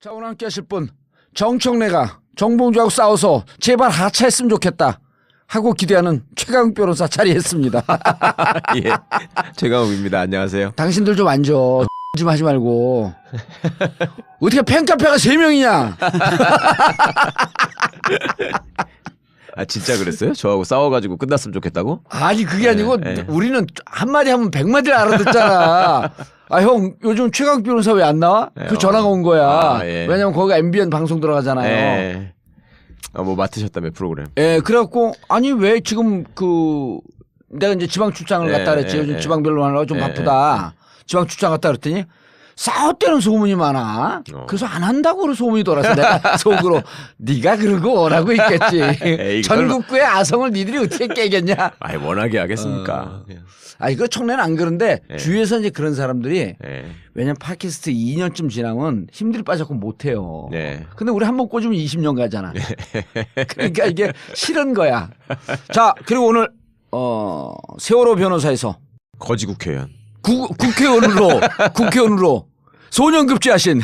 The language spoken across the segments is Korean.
자, 오늘 함께 하실 분 정청래가 정봉주하고 싸워서 제발 하차했으면 좋겠다 하고 기대하는 최강욱 변호사 자리했습니다. 예, 최강욱입니다. 안녕하세요. 당신들 좀 앉아. 좀 하지 말고. 어떻게 팬카페가 3명이냐. 아 진짜 그랬어요? 저하고 싸워가지고 끝났으면 좋겠다고? 아니 그게 아니고 우리는 한마디 하면 100마디를 알아듣잖아. 아, 형 요즘 최강욱 변호사 왜 안 나와? 그 전화가 온 거야. 아, 예. 왜냐면 거기가 MBN 방송 들어가잖아요. 예. 아, 뭐 맡으셨다며 프로그램. 예, 그래갖고 아니 왜 지금 내가 이제 지방 출장을 갔다 그랬지. 요즘 지방 변론 하느라고 좀 바쁘다. 지방 출장 갔다 그랬더니 싸웠다는 소문이 많아. 그래서 안 한다고 그런 소문이 돌아서 내가 속으로 네가 그러고 오라고 있겠지. 에이, 전국구의 아성을 니들이 어떻게 깨겠냐. 아이 워낙에 하겠습니까? 아, 이거 청래는 안 그런데 주위에서 이제 그런 사람들이 예. 왜냐면 팟캐스트 2년쯤 지나면 힘들이 빠져서 못해요. 네. 근데 우리 한 번 꽂으면 20년 가잖아. 그러니까 이게 싫은 거야. 자, 그리고 오늘 세월호 변호사에서 거지 국회의원. 국회의원으로 소년급제하신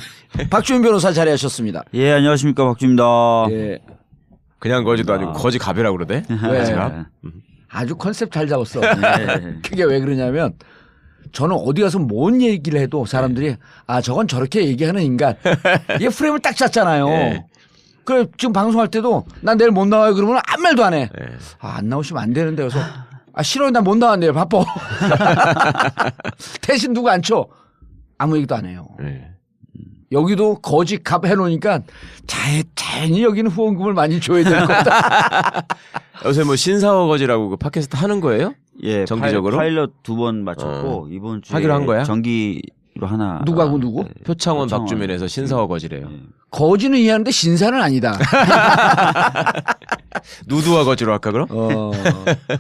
박주민 변호사 자리하셨습니다. 예, 안녕하십니까, 박주입니다. 예. 그냥 거지도 아니고 거지 갑이라고 그러대? 왜? 거지갑? 아주 컨셉 잘 잡았어. 그게 왜 그러냐면 저는 어디 가서 뭔 얘기를 해도 사람들이 아, 저건 저렇게 얘기하는 인간. 이게 프레임을 딱 짰잖아요. 네. 그래 지금 방송할 때도 난 내일 못 나와요 그러면 아무 말도 안 해. 네. 아, 안 나오시면 안 되는데 그래서 아, 싫어요. 난 못 나왔네요. 바빠. 대신 누구 안 쳐. 아무 얘기도 안 해요. 네. 여기도 거지 갑 해놓으니까 자연히 여기는 후원금을 많이 줘야 될 거다. 요새 뭐 신사워 거지라고 그 팟캐스트 하는 거예요? 예, 정기적으로? 파일럿 2번 마쳤고 이번 주에 하기로 한 거야? 정기로 하나. 누구하고 누구? 표창원 표창원. 박주민에서 신사워 거지래요. 거지는 이해하는데 신사는 아니다. 누드와 거지로 할까 그럼?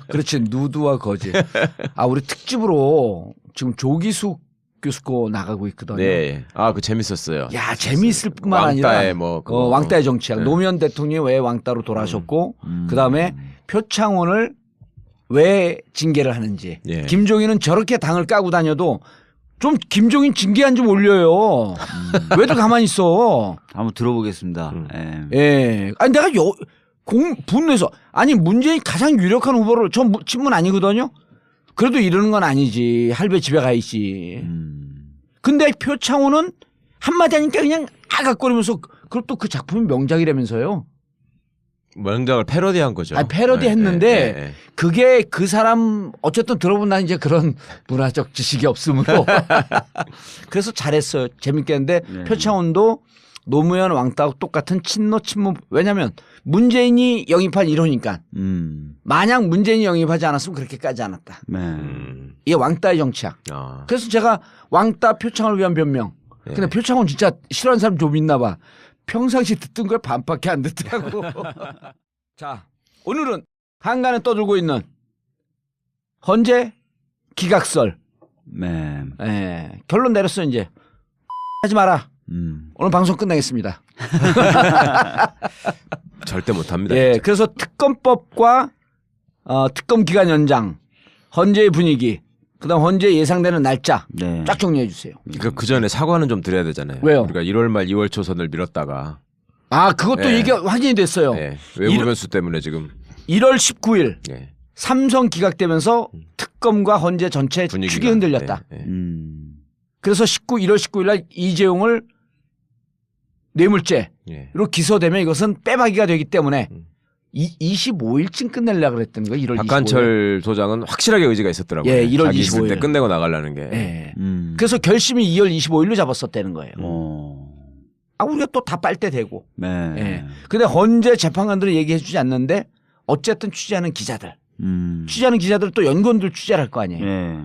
그렇지. 누드와 거지. 아, 우리 특집으로 지금 조기숙 교수 거 나가고 있거든요. 네. 아, 그 재밌었어요. 야, 재미있을 뿐만 왕따의 아니라 뭐 그거. 왕따의 정치학. 노무현 대통령이 왜 왕따로 돌아가셨고 그다음에 표창원을 왜 징계를 하는지. 예. 김종인은 저렇게 당을 까고 다녀도 좀 김종인 징계한 좀 올려요. 왜들 가만히 있어. 한번 들어보겠습니다. 예. 예. 아니 내가 분노해서 아니 문재인 가장 유력한 후보를 저 친문 아니거든요. 그래도 이러는 건 아니지. 할배 집에 가 있지. 근데 표창원은 한마디 하니까 그냥 아각거리면서 그리고 또 그 작품이 명작이라면서요. 명작을 패러디한 거죠. 아니, 패러디 했는데 그게 그 사람 어쨌든 들어본 난 이제 그런 문화적 지식이 없으므로 그래서 잘했어요. 재밌게 했는데 표창원도 노무현 왕따하고 똑같은 친노 친문. 왜냐하면 문재인이 영입한 1호니까 만약 문재인이 영입하지 않았으면 그렇게까지 않았다. 네. 이게 왕따의 정치야. 아. 그래서 제가 왕따 표창을 위한 변명. 근데 표창원 진짜 싫어하는 사람 좀 있나 봐. 평상시 듣던 걸 반밖에 안 듣더라고. 자, 오늘은 한간에 떠들고 있는 헌재 기각설. 네. 예, 결론 내렸어 이제. 하지 마라. 오늘 방송 끝나겠습니다. 절대 못합니다. 예, 진짜. 그래서 특검법과 특검 기간 연장, 헌재의 분위기, 그다음 헌재 예상되는 날짜 네. 쫙 정리해 주세요. 그 전에 사과는 좀 드려야 되잖아요. 왜요? 우리가 1월 말 2월 초선을 미뤘다가 아, 그것도 네. 얘기 확인이 됐어요. 외부 변수 때문에 지금 1월 19일 예. 삼성 기각되면서 특검과 헌재 전체 분위기가 축이 흔들렸다. 예. 그래서 1월 19일 날 이재용을 뇌물죄로 예. 기소되면 이것은 빼박이가 되기 때문에 25일쯤 끝내려고 그랬던 거예요. 1월 25일. 박한철 소장은 확실하게 의지가 있었더라고요. 예, 1월 자기 있을 25일. 때 끝내고 나가려는 게. 예. 그래서 결심이 2월 25일로 잡았었다는 거예요. 아, 우리가 또 다 빨대 대고. 네. 예. 근데 헌재 재판관들은 얘기해 주지 않는데 어쨌든 취재하는 기자들. 취재하는 기자들 또 연구원들 취재를 할 거 아니에요. 예.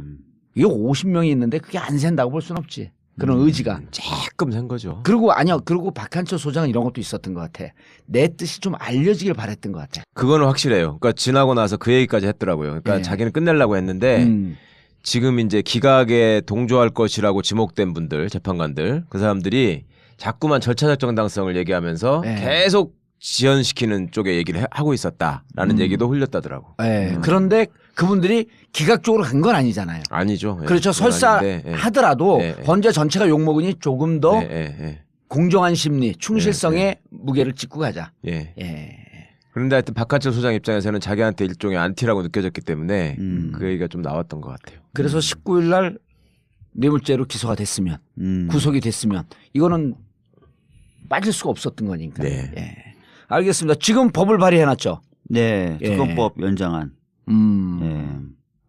이게 50명이 있는데 그게 안 샌다고 볼 수는 없지. 그런 의지가. 조금 센 거죠. 그리고 그리고 박한철 소장은 이런 것도 있었던 것 같아. 내 뜻이 좀 알려지길 바랬던 것 같아. 그거는 확실해요. 그러니까 지나고 나서 그 얘기까지 했더라고요. 그러니까 예. 자기는 끝내려고 했는데 지금 이제 기각에 동조할 것이라고 지목된 분들, 재판관들, 그 사람들이 자꾸만 절차적 정당성을 얘기하면서 예. 계속 지연시키는 쪽에 얘기를 하고 있었다라는 얘기도 흘렸다더라고. 예. 그런데 그분들이 기각적으로 간 건 아니잖아요. 아니죠. 예. 그렇죠. 그건 설사 아닌데, 예. 하더라도 예. 헌재 전체가 욕먹으니 조금 더 예. 공정한 심리, 충실성에 무게를 찍고 가자. 예. 예. 그런데 하여튼 박한철 소장 입장에서는 자기한테 일종의 안티라고 느껴졌기 때문에 그 얘기가 좀 나왔던 것 같아요. 그래서 19일 날 뇌물죄로 기소가 됐으면 구속이 됐으면 이거는 빠질 수가 없었던 거니까. 네. 예. 알겠습니다. 지금 법을 발의해놨죠. 네, 예. 특검법 연장안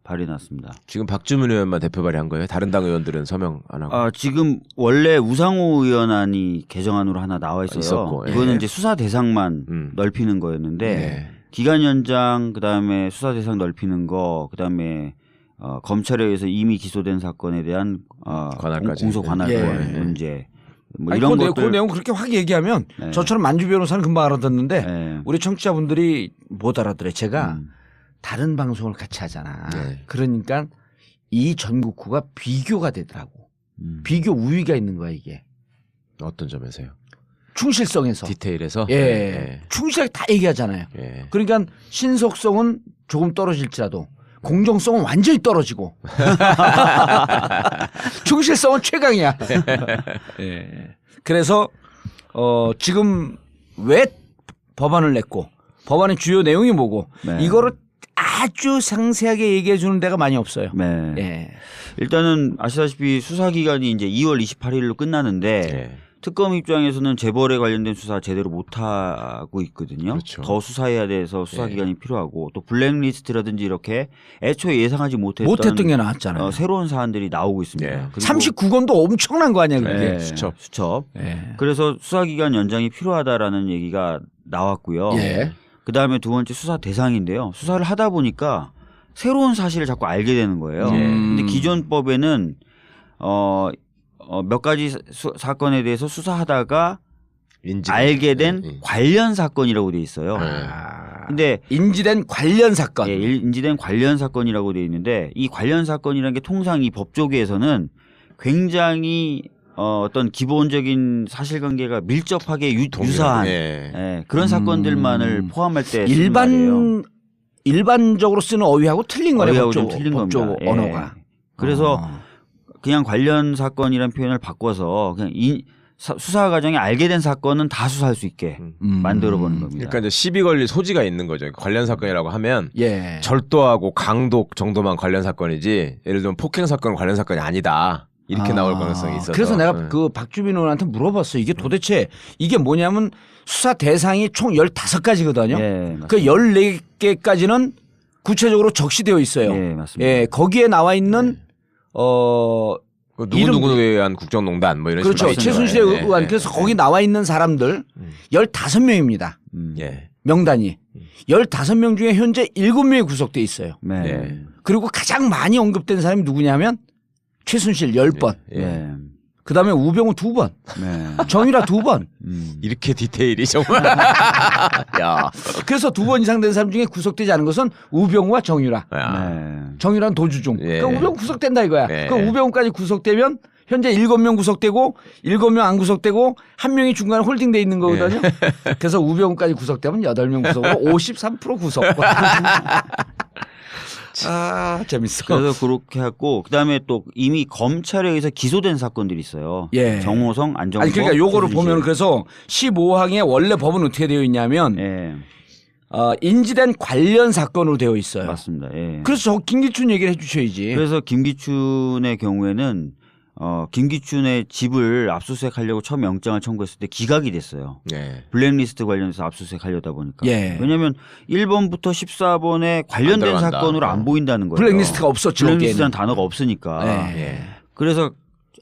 발의났습니다. 지금 박주민 의원만 대표 발의한 거예요? 다른 당 의원들은 서명 안 하고? 지금 원래 우상호 의원안이 개정안으로 하나 나와 있어요. 있었고, 예. 이거는 이제 수사 대상만 넓히는 거였는데 네. 기간 연장, 그다음에 수사 대상 넓히는 거, 그다음에 검찰에 의해서 이미 기소된 사건에 대한 관할까지. 공소 관할 예. 문제 뭐 아니, 이런 그 것들. 내용 그렇게 확 얘기하면 네. 저처럼 만주 변호사는 금방 알아듣는데 네. 우리 청취자분들이 못 알아들어요. 제가 다른 방송을 같이 하잖아. 네. 그러니까 이 전국구가 비교가 되더라고. 비교 우위가 있는 거야 이게. 어떤 점에서요? 충실성에서. 디테일에서? 예. 충실하게 다 얘기하잖아요. 예. 그러니까 신속성은 조금 떨어질지라도 공정성은 완전히 떨어지고 충실성은 최강이야. 예. 그래서 지금 왜 법안을 냈고 법안의 주요 내용이 뭐고 네. 이거를 아주 상세하게 얘기해 주는 데가 많이 없어요. 네. 예. 일단은 아시다시피 수사 기간이 이제 2월 28일로 끝나는데 예. 특검 입장에서는 재벌에 관련된 수사 제대로 못 하고 있거든요. 그렇죠. 더 수사해야 돼서 수사 기간이 필요하고 또 블랙리스트라든지 이렇게 애초에 예상하지 못했던 게 나왔잖아요. 새로운 사안들이 나오고 있습니다. 예. 그리고 39건도 엄청난 거 아니야 그게. 네, 수첩. 예. 그래서 수사 기간 연장이 필요하다라는 얘기가 나왔고요. 예. 그다음에 두 번째 수사 대상인데요. 수사를 하다 보니까 새로운 사실을 자꾸 알게 되는 거예요. 예. 근데 기존 법에는 몇 가지 사건에 대해서 수사하다가 알게 된 관련 사건이라고 돼 있어요. 근데 인지된 관련 사건. 예, 인지된 관련 사건이라고 돼 있는데 이 관련 사건이라는 게 통상 이 법조계에서는 굉장히 어떤 기본적인 사실관계가 밀접하게 유사한 그런 사건들만을 포함할 때 쓰는 말이에요. 일반적으로 쓰는 어휘하고 틀린 거네. 어휘하고 좀 틀린 겁니다. 예. 언어가. 그래서 그냥 관련 사건이라는 표현을 바꿔서 그냥 수사 과정에 알게 된 사건은 다 수사할 수 있게 만들어보는 겁니다. 그러니까 이제 시비 걸릴 소지가 있는 거죠. 관련 사건이라고 하면 예. 절도하고 강독 정도만 관련 사건이지 예를 들면 폭행 사건은 관련 사건이 아니다. 이렇게 나올 가능성이 있어서. 그래서 내가 그 박주민 의원한테 물어봤어. 이게 도대체 이게 뭐냐면 수사 대상이 총 15가지거든요. 예, 그 14개까지는 구체적으로 적시되어 있어요. 예, 맞습니다. 예, 거기에 나와 있는 누구누구에 의한 국정농단 뭐 이런 그렇죠. 식으로 최순실에 있습니다. 예, 의한 예, 그래서 예. 거기 나와 있는 사람들 15명입니다. 예. 명단이. 15명 중에 현재 7명이 구속돼 있어요. 네. 네. 그리고 가장 많이 언급된 사람이 누구냐면 최순실 10번. 예. 네. 그다음에 우병우 2번. 네. 정유라 2번. 이렇게 디테일이 정말. 야. 그래서 2번 이상 된 사람 중에 구속되지 않은 것은 우병우와 정유라. 야. 네. 정유라는 도주중. 예. 그러니까 우병우 구속된다 이거야. 예. 그럼 우병우까지 구속되면 현재 7명 구속되고 7명 안 구속되고 1명이 중간에 홀딩돼 있는 거거든요. 그래서 우병우까지 구속되면 8명 구속으로 53% 구속. 아, 재밌어. 그래서 그렇게 했고 그다음에 또 이미 검찰에 의해서 기소된 사건들이 있어요. 예. 정호성, 안정범. 아니 그러니까 요거를 최순실. 보면 그래서 15항에 원래 법은 어떻게 되어 있냐면 예. 인지된 관련 사건으로 되어 있어요. 맞습니다. 예. 그래서 저 김기춘 얘기를 해 주셔야지. 그래서 김기춘의 경우에는 김기춘의 집을 압수수색하려고 처음 영장을 청구했을 때 기각이 됐어요. 예. 블랙리스트 관련해서 압수수색하려다 보니까. 예. 왜냐하면 1번부터 14번에 관련된 안 들어간다. 사건으로 안 보인다는 거예요. 블랙리스트가 없었죠. 블랙리스트라는 단어가 없으니까. 예. 그래서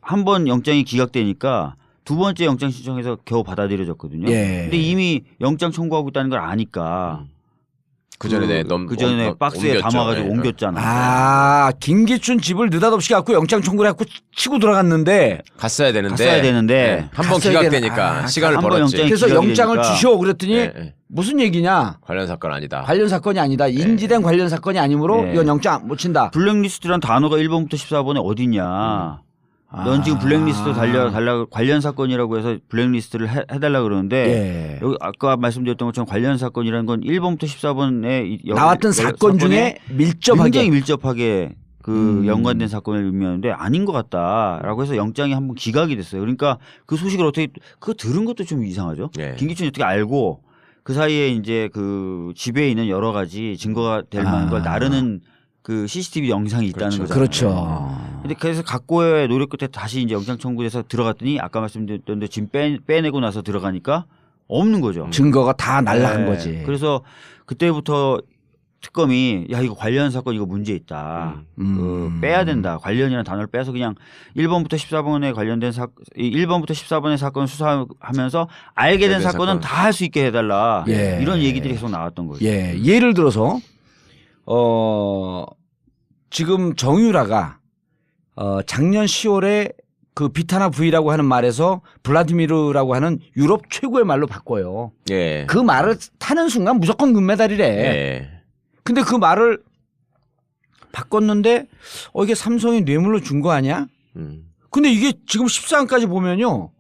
한 번 영장이 기각되니까 두 번째 영장 신청해서 겨우 받아들여졌거든요. 예. 근데 이미 영장 청구하고 있다는 걸 아니까 그 전에 그 전에 박스에 담아가지고 옮겼잖아. 아, 김기춘 집을 느닷없이 갖고 영장 청구를 해갖고 치고 들어갔는데 갔어야 되는데. 갔어야 되는데 한 번 갔어야 기각되니까 되나. 시간을 한번 벌었지. 영장이 그래서 기각이 영장을 되니까. 주시오 그랬더니 예, 예. 무슨 얘기냐? 관련 사건 아니다. 관련 사건이 아니다. 인지된 관련 사건이 아니므로 예. 이건 영장 못 친다. 블랙리스트란 단어가 1번부터 14번에 어디냐. 넌 지금 블랙리스트 달라 관련 사건이라고 해서 블랙리스트를 해달라 그러는데 예. 여기 아까 말씀드렸던 것처럼 관련 사건이라는 건 1번부터 14번에 나왔던 사건 중에 밀접하게 굉장히 밀접하게 연관된 사건을 의미하는데 아닌 것 같다라고 해서 영장이 한번 기각이 됐어요. 그러니까 그 소식을 어떻게 그거 들은 것도 좀 이상하죠. 예. 김기춘이 어떻게 알고 그 사이에 이제 그 집에 있는 여러 가지 증거가 될 만한 걸 나르는 그 CCTV 영상이 있다는 거죠. 그렇죠. 근데 그래서 각고의 노력 끝에 다시 이제 영장 청구돼서 들어갔더니 아까 말씀드렸던 데 지금 빼내고 나서 들어가니까 없는 거죠. 증거가 다 날라간 네. 거지. 그래서 그때부터 특검이 야 이거 관련 사건 이거 문제 있다. 빼야 된다. 관련이라는 단어를 빼서 그냥 1번부터 14번에 관련된 1번부터 14번의 사건 수사하면서 알게 된 사건은 다 할 수 있게 해달라. 예. 이런 얘기들이 계속 나왔던 거죠. 예. 예를 들어서 지금 정유라가 작년 10월에 그 비타나 V라고 하는 말에서 블라디미르라고 하는 유럽 최고의 말로 바꿔요. 예. 그 말을 타는 순간 무조건 금메달이래. 예. 근데 그 말을 바꿨는데 이게 삼성이 뇌물로 준 거 아니야? 근데 이게 지금 14강까지 보면요.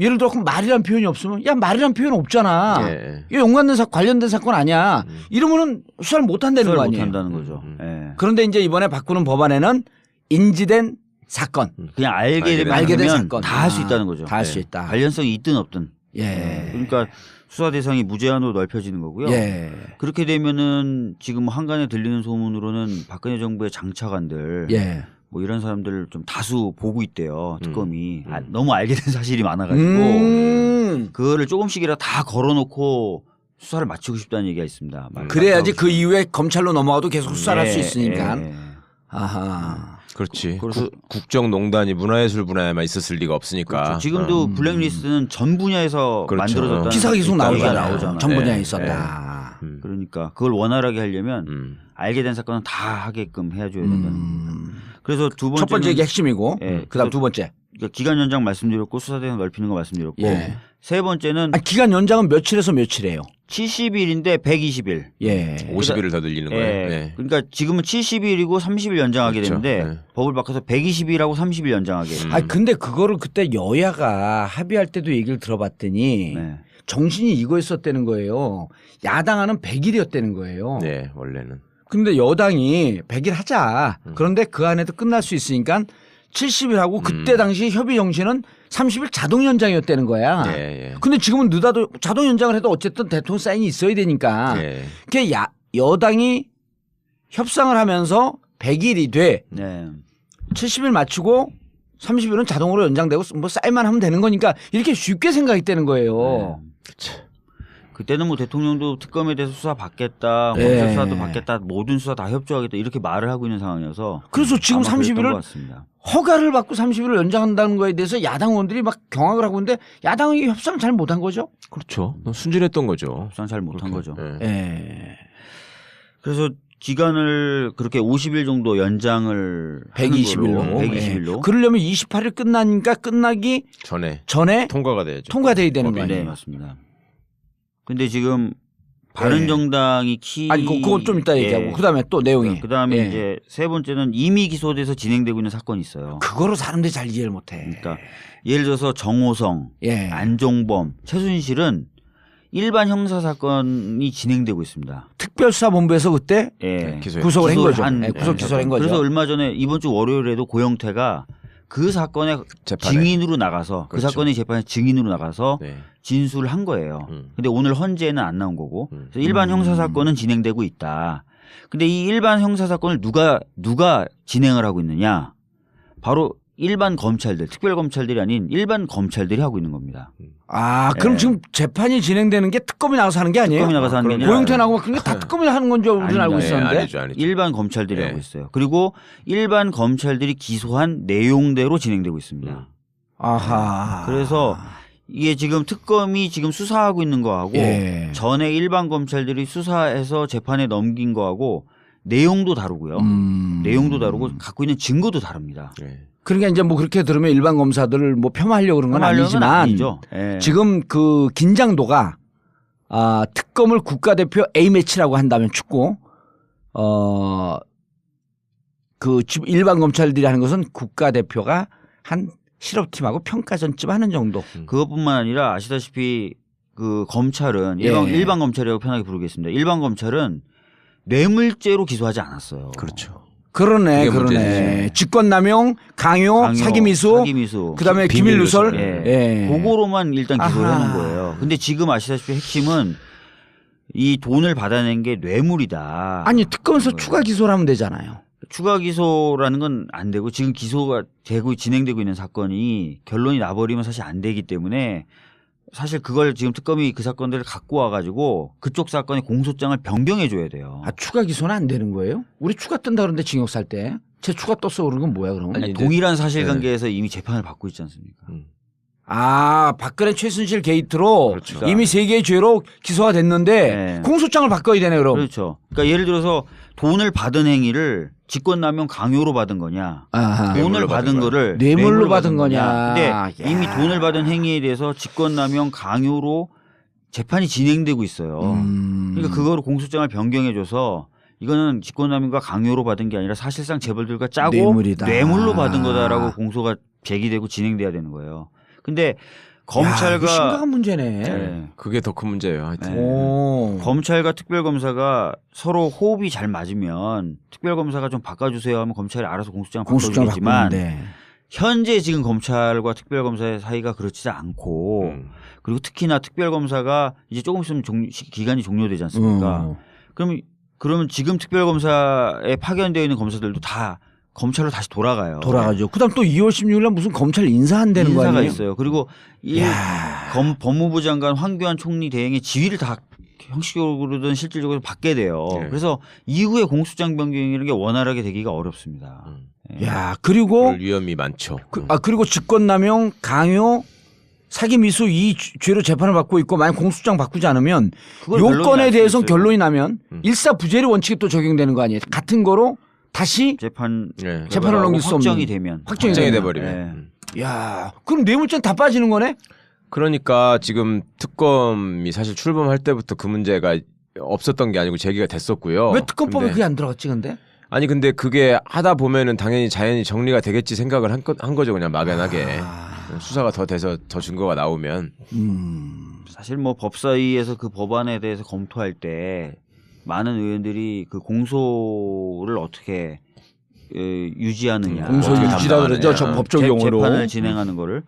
예를 들어 말이란 표현이 없으면 야 말이란 표현 없잖아. 예. 이거 연관된 관련된 사건 아니야. 이러면은 수사를 못 한다는 거 아니에요. 못 한다는 거죠. 예. 그런데 이제 이번에 바꾸는 법안에는 인지된 사건. 그냥 알게 된 되면 사건. 다 할 수 있다는 거죠. 다 할 수 있다. 관련성이 있든 없든. 예. 그러니까 수사 대상이 무제한으로 넓혀지는 거고요. 예. 그렇게 되면은 지금 한간에 들리는 소문으로는 박근혜 정부의 장차관들 예. 뭐 이런 사람들 좀 다수 보고 있대요. 특검이 너무 알게 된 사실이 많아가지고 그거를 조금씩이라 다 걸어놓고 수사를 마치고 싶다는 얘기가 있습니다. 그래야지 그 이후에 검찰로 넘어가도 계속 수사를 할 수 있으니까. 예. 아하. 그렇지. 그래서 국정농단이 문화예술 분야에만 있었을 리가 없으니까. 그렇죠. 지금도 블랙리스트는 전 분야에서 그렇죠. 만들어졌다는 기사가 계속 얘기가 나오잖아요. 전 분야에 예. 있었다. 그러니까 그걸 원활하게 하려면 알게 된 사건은 다 하게끔 해줘야 된다는 겁니다. 그래서 두 번째 첫 번째 이게 핵심이고 예. 그다음 두 번째. 그러니까 기간 연장 말씀드렸고 수사 대상 넓히는 거 말씀드렸고 예. 세 번째는 기간 연장은 며칠에서 며칠이에요? 70일인데 120일. 예. 50일을 더 늘리는 거예요. 예. 그러니까 지금은 70일이고 30일 연장하게 그렇죠. 되는데 예. 법을 바꿔서 120일하고 30일 연장하게. 근데 그거를 그때 여야가 합의할 때도 얘기를 들어봤더니 네. 정신이 이거였었다는 거예요. 야당안은 100일이었다는 거예요. 네, 원래는. 근데 여당이 100일 하자. 그런데 그 안에도 끝날 수 있으니까 70일 하고 그때 당시 협의 정신은 30일 자동 연장이었다는 거야. 예, 예. 근데 지금은 늦어도 자동 연장을 해도 어쨌든 대통령 사인이 있어야 되니까. 예. 그게 여당이 협상을 하면서 100일이 돼. 네. 70일 맞추고 30일은 자동으로 연장되고 뭐 사인만 하면 되는 거니까 이렇게 쉽게 생각했다는 거예요. 그때는 뭐 대통령도 특검에 대해서 수사 받겠다, 예. 검찰 수사도 받겠다, 모든 수사 다 협조하겠다 이렇게 말을 하고 있는 상황이어서 그래서 지금 아마 그랬던 30일을 것 같습니다. 허가를 받고 30일을 연장한다는 거에 대해서 야당 의원들이 막 경악을 하고 있는데 야당이 협상을 잘 못한 거죠. 그렇죠. 순진했던 거죠. 협상 잘 못한 거죠. 예. 예. 그래서 기간을 그렇게 50일 정도 연장을 120일로. 120일로. 그러려면 28일 끝나니까 끝나기 전에 통과가 돼야죠. 통과돼야 되는 거 네, 아니에요? 맞습니다. 근데 지금 바른정당이 아니 그건 좀 이따 얘기하고 그다음에 또 내용이. 그다음에 예. 이제 세 번째는 이미 기소돼서 진행되고 있는 사건이 있어요. 그거로 사람들이 잘 이해를 못해. 그러니까 예를 들어서 정호성, 예. 안종범, 최순실은 일반 형사 사건이 진행되고 있습니다. 특별수사본부에서 그때 예. 구속을 한 거죠. 한 구속 기소를 한 거죠. 그래서 얼마 전에 이번 주 월요일에도 고영태가 그 사건의 재판에. 증인으로 나가서 그렇죠. 그 사건의 재판에 증인으로 나가서 네. 진술을 한 거예요. 근데 오늘 헌재에는 안 나온 거고 그래서 일반 형사 사건은 진행되고 있다. 근데 이 일반 형사 사건을 누가 진행을 하고 있느냐? 바로 일반 검찰들, 특별 검찰들이 아닌 일반 검찰들이 하고 있는 겁니다. 그럼 예. 지금 재판이 진행되는 게 특검이 나가서 하는 게 아니에요? 특검이 나가서 하는 게 아니라 고영태 나오고 그런 게 다 특검이 하는 건 줄 우리는 아닙니다. 알고 예, 있었는데. 아니죠, 아니죠. 일반 검찰들이 예. 하고 있어요. 그리고 일반 검찰들이 기소한 내용대로 진행되고 있습니다. 아하. 그래서 이게 지금 특검이 지금 수사하고 있는 거하고 예. 전에 일반 검찰들이 수사해서 재판에 넘긴 거하고 내용도 다르고요. 내용도 다르고 갖고 있는 증거도 다릅니다. 예. 그러니까 이제 뭐 그렇게 들으면 일반 검사들을 뭐 폄하하려고 그런 건 폄하하려는 건 아니지만 아니죠. 예. 지금 그 긴장도가 특검을 국가대표 A매치라고 한다면 축구 그 일반 검찰들이 하는 것은 국가대표가 한 실업팀하고 평가전쯤 하는 정도. 그것뿐만 아니라 아시다시피 그 검찰은 예. 일반 검찰이라고 편하게 부르겠습니다. 일반 검찰은 뇌물죄로 기소하지 않았어요. 그렇죠. 그러네, 그게 그러네. 문제지. 직권남용, 강요, 사기미수, 그다음에 비밀 기밀누설. 누설. 예. 그거로만 일단 기소를 아하. 해놓은 거예요. 근데 지금 아시다시피 핵심은 이 돈을 받아낸 게 뇌물이다. 아니 특검에서 추가 기소를 하면 되잖아요. 추가 기소라는 건 안 되고 지금 기소가 되고 진행되고 있는 사건이 결론이 나버리면 사실 안 되기 때문에 사실 그걸 지금 특검이 그 사건들을 갖고 와가지고 그쪽 사건의 공소장을 변경해 줘야 돼요. 아 추가 기소는 안 되는 거예요? 우리 추가 뜬다 그러는데 징역 살 때. 제 추가 떴어 그런 건 뭐야 그러면? 아니, 동일한 사실관계에서 이미 재판을 받고 있지 않습니까? 아 박근혜 최순실 게이트로 그렇죠. 이미 3개의 죄로 기소가 됐는데 네. 공소장을 바꿔야 되네 그럼. 그렇죠. 그러니까 예를 들어서 돈을 받은 행위를 직권남용 강요로 받은 거냐, 아하. 돈을 뇌물로 받은 받은 거를 뇌물로 받은 거냐. 근데 야. 이미 돈을 받은 행위에 대해서 직권남용 강요로 재판이 진행되고 있어요. 그러니까 그거로 공소장을 변경해줘서 이거는 직권남용과 강요로 받은 게 아니라 사실상 재벌들과 짜고 뇌물이다. 뇌물로 받은 거다라고 공소가 제기되고 진행돼야 되는 거예요. 근데 야, 검찰과 이거 심각한 문제네. 네. 그게 더 큰 문제예요. 하여튼. 네. 오. 검찰과 특별검사가 서로 호흡이 잘 맞으면 특별검사가 좀 바꿔주세요 하면 검찰이 알아서 공소장 공소장 바꿔주겠지만 바꾸는데. 현재 지금 검찰과 특별검사의 사이가 그렇지 않고 그리고 특히나 특별검사가 이제 조금 있으면 기간이 종료되지 않습니까? 그러면 지금 특별검사에 파견되어 있는 검사들도 다 검찰로 다시 돌아가요. 돌아가죠. 그다음 또 2월 16일 날 무슨 검찰 인사한다는 거 인사가 아니에요? 있어요. 그리고 이 법무부 장관 황교안 총리 대행의 지위를 다 형식적으로든 실질적으로 받게 돼요. 네. 그래서 이후에 공소장 변경이라는 게 원활하게 되기가 어렵습니다. 야 그리고 그럴 위험이 많죠. 그리고 직권남용, 강요, 사기미수 이 죄로 재판을 받고 있고 만약 공소장 바꾸지 않으면 그걸 결론이 요건에 날수 대해서 있어요. 결론이 나면 일사부재리 원칙이 또 적용되는 거 아니에요? 같은 거로 다시 재판을 넘길 수 없는 확정이 되면 확정이 확정이 되면. 돼버리면. 야 그럼 뇌물죄는 다 빠지는 거네? 그러니까 지금 특검이 사실 출범할 때부터 그 문제가 없었던 게 아니고 제기가 됐었고요. 왜 특검법에 근데- 그게 안 들어갔지 근데? 아니 근데 그게 하다 보면은 당연히 자연히 정리가 되겠지 생각을 한 거죠. 그냥 막연하게. 수사가 더 돼서 더 증거가 나오면. 사실 뭐 법사위에서 그 법안에 대해서 검토할 때 많은 의원들이 그 공소를 어떻게 유지하느냐, 공소 어떻게 유지라 담당하느냐. 그러죠. 저 법적 용어로. 재판을 진행하는 거를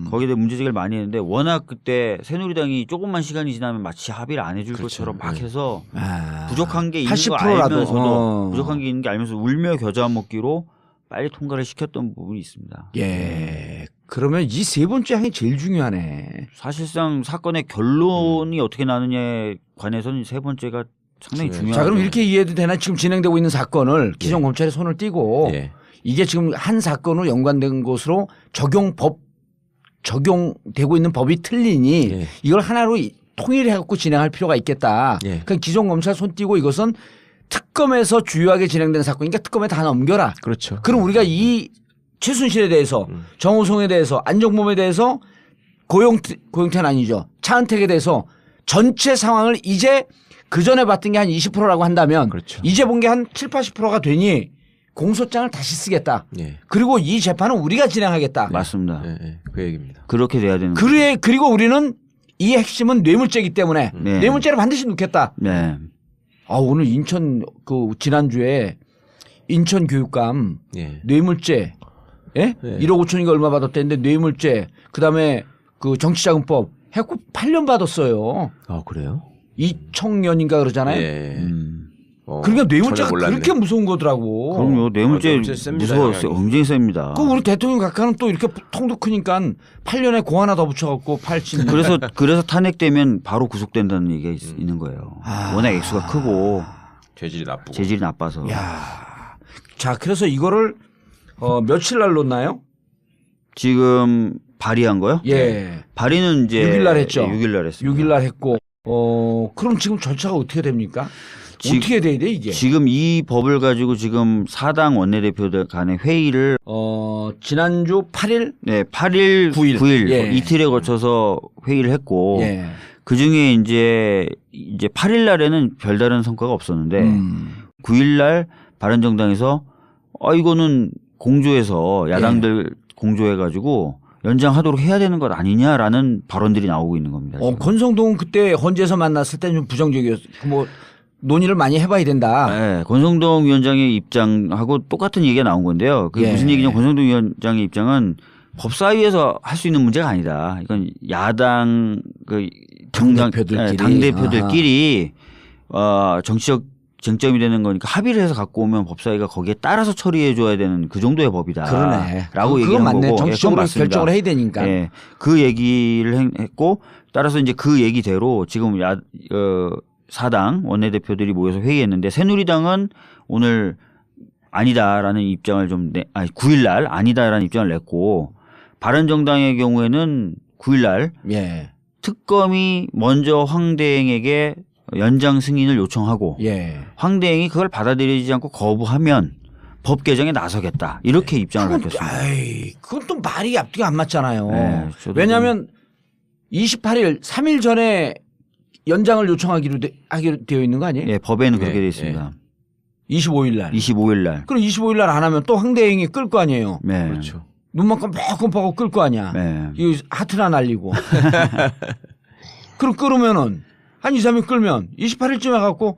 거기에 대해 문제제기를 많이 했는데 워낙 그때 새누리당이 조금만 시간이 지나면 마치 합의를 안 해줄 그렇죠. 것처럼 막 네. 해서 아, 부족한 게 있는 거 80%라도, 알면서도 부족한 게 있는 게 알면서 울며 겨자 먹기로 빨리 통과를 시켰던 부분이 있습니다. 예. 그러면 이 세 번째 항이 제일 중요하네. 사실상 사건의 결론이 어떻게 나느냐에 관해서는 세 번째가 상당히 중요하죠. 자, 그럼 이렇게 이해도 되나? 지금 진행되고 있는 사건을 기존 검찰이 손을 띄고 예. 이게 지금 한 사건으로 연관된 것으로 적용되고 있는 법이 틀리니 예. 이걸 하나로 통일해 갖고 진행할 필요가 있겠다. 예. 그러니까 기존 검찰 손 띄고 이것은 특검에서 주요하게 진행되는 사건이니까 특검에 다 넘겨라. 그렇죠. 그럼 우리가 이 최순실에 대해서 정호성에 대해서 안정범에 대해서 고용태는 아니죠. 차은택에 대해서 전체 상황을 이제 그 전에 봤던 게 한 20%라고 한다면 그렇죠. 이제 본 게 한 7, 80%가 되니 공소장을 다시 쓰겠다. 예. 그리고 이 재판은 우리가 진행하겠다. 맞습니다. 예, 예. 그 얘기입니다. 그렇게 돼야 되는 거죠. 그리고 우리는 이 핵심은 뇌물죄이기 때문에 네. 뇌물죄를 반드시 넣겠다. 네. 아, 오늘 인천 지난주에 인천 교육감 예. 뇌물죄 예? 네. 1억 5천인가 얼마 받았대는데 뇌물죄 그다음에 그 정치자금법 해갖고 8년 받았어요. 아 그래요? 2청년인가 그러잖아요. 예. 그러니까 뇌물죄가 전혀 몰랐네. 그렇게 무서운 거더라고. 그럼요. 뇌물죄 뇌물죄 셉니다, 무서웠어요. 영향이. 굉장히 셉니다. 그 우리 대통령 각하는 또 이렇게 통도 크니까 8년에 공 하나 더 붙여갖고 80. 그래서 탄핵되면 바로 구속된다는 얘기가 있는 거예요. 워낙 액수가 크고 죄질이 나쁘고. 재질이 나빠서. 야, 자 그래서 이거를 며칠 날 놓나요? 지금 발의한 거요? 예. 발의는 이제 6일 날 했죠. 6일 날 했습니다. 6일 날 했고 그럼 지금 절차가 어떻게 됩니까? 어떻게 돼야 돼 이게? 지금 이 법을 가지고 지금 사당 원내대표들 간의 회의를 지난주 8일 네, 8일, 9일 예. 이틀에 거쳐서 회의를 했고 예. 그 중에 이제 8일 날에는 별다른 성과가 없었는데 9일 날 바른정당에서 이거는 공조해서 야당들 공조해가지고 연장하도록 해야 되는 것 아니냐라는 발언들이 나오고 있는 겁니다. 지금. 권성동은 그때 헌재에서 만났을 때 좀 부정적이었어. 뭐 논의를 많이 해봐야 된다. 네, 권성동 위원장의 입장하고 똑같은 얘기가 나온 건데요. 그게 예. 무슨 얘기냐면 권성동 위원장의 입장은 법사위에서 할 수 있는 문제가 아니다. 이건 야당 그 당대표들끼리. 당대표들끼리 정치적 쟁점이 되는 거니까 합의를 해서 갖고 오면 법사위가 거기에 따라서 처리해 줘야 되는 그 정도의 법이다. 그러네. 라고 그건 얘기한 맞네. 거고. 정치적으로 예, 그건 맞습니다. 결정을 해야 되니까. 예, 그 얘기를 했고 따라서 이제 그 얘기대로 지금 사당 원내대표들이 모여서 회의했는데 새누리당은 오늘 아니다라는 입장을 9일날 아니다라는 입장을 냈고 바른정당의 경우에는 9일날 예. 특검이 먼저 황대행에게 연장 승인을 요청하고 예. 황대행이 그걸 받아들이지 않고 거부하면 법 개정에 나서겠다 이렇게 입장을 밝혔습니다. 에이, 그건 또 말이 앞뒤가 안 맞잖아요. 네, 저도 왜냐하면 28일 3일 전에 연장을 요청하기로 하기로 되어 있는 거 아니에요? 예, 법에는 그렇게 예, 되어 있습니다. 25일 날. 25일 날. 그럼 25일 날 안 하면 또 황대행이 끌 거 아니에요. 네. 그렇죠. 눈만 깜빡깜빡하고 끌 거 아니야. 네. 이거 하트나 날리고. 그럼 끌으면은 한 2, 3일 끌면 28일쯤에 갖고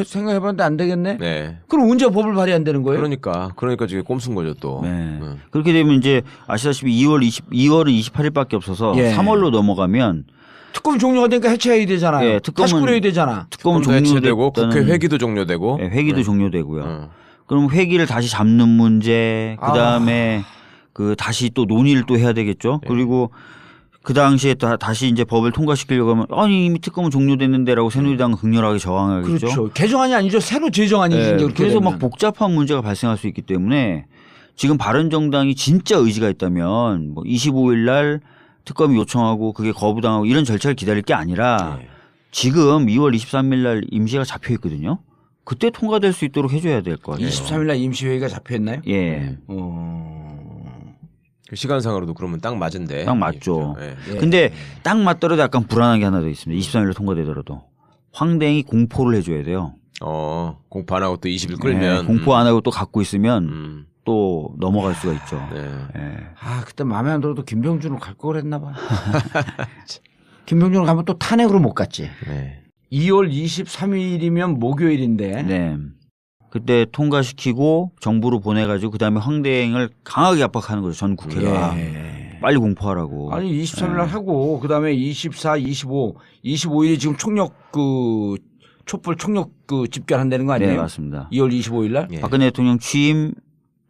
생각해봤는데 안 되겠네. 네. 그럼 언제 법을 발의한다는 거예요? 그러니까 지금 꼼수인 거죠 또. 네. 그렇게 되면 이제 아시다시피 2월은 28일밖에 없어서 예. 3월로 넘어가면 특검 종료가 되니까 해체해야 되잖아요. 예, 다시 꾸려야 되잖아. 특검은 특검도 해체되고 종료됐다는 국회 회기도 종료되고. 예, 회기도 네. 종료되고요. 그럼 회기를 다시 잡는 문제, 그 다음에 그 다시 또 논의를 또 해야 되겠죠. 네. 그리고 그 당시에 다시 이제 법을 통과시키려고 하면 아니 이미 특검은 종료됐는데라고 새누리당은 극렬하게 저항하겠죠. 그렇죠. 개정안이 아니죠. 새로 제정안이지. 예, 그렇게 그래서 막 되면. 복잡한 문제가 발생할 수 있기 때문에 지금 바른정당이 진짜 의지가 있다면 뭐 25일 날 특검이 요청하고 그게 거부당하고 이런 절차를 기다릴 게 아니라 네. 지금 2월 23일 날 임시가 잡혀 있거든요. 그때 통과될 수 있도록 해줘야 될 것 같아요. 23일 날 임시회의가 잡혀있나요? 예. 그 시간상으로도 그러면 딱 맞은데. 딱 맞죠. 예. 예. 근데 딱 맞더라도 약간 불안한 게 하나 더 있습니다. 23일로 통과되더라도. 황대행이 공포를 해줘야 돼요. 공포 안 하고 또 20일 예, 끌면. 공포 안 하고 또 갖고 있으면 또 넘어갈 수가 있죠. 네. 예. 그때 마음에 안 들어도 김병준으로 갈 걸 했나 봐. 김병준으로 가면 또 탄핵으로 못 갔지. 네. 2월 23일이면 목요일인데. 네. 그때 통과시키고 정부로 보내가지고 그다음에 황대행을 강하게 압박하는 거죠. 전 국회가. 예. 빨리 공포하라고. 아니 23일 날 하고 그다음에 24, 25일이 지금 총력 촛불 총력 집결한다는 거 아니에요? 네, 맞습니다. 2월 25일 날? 예. 박근혜 대통령 취임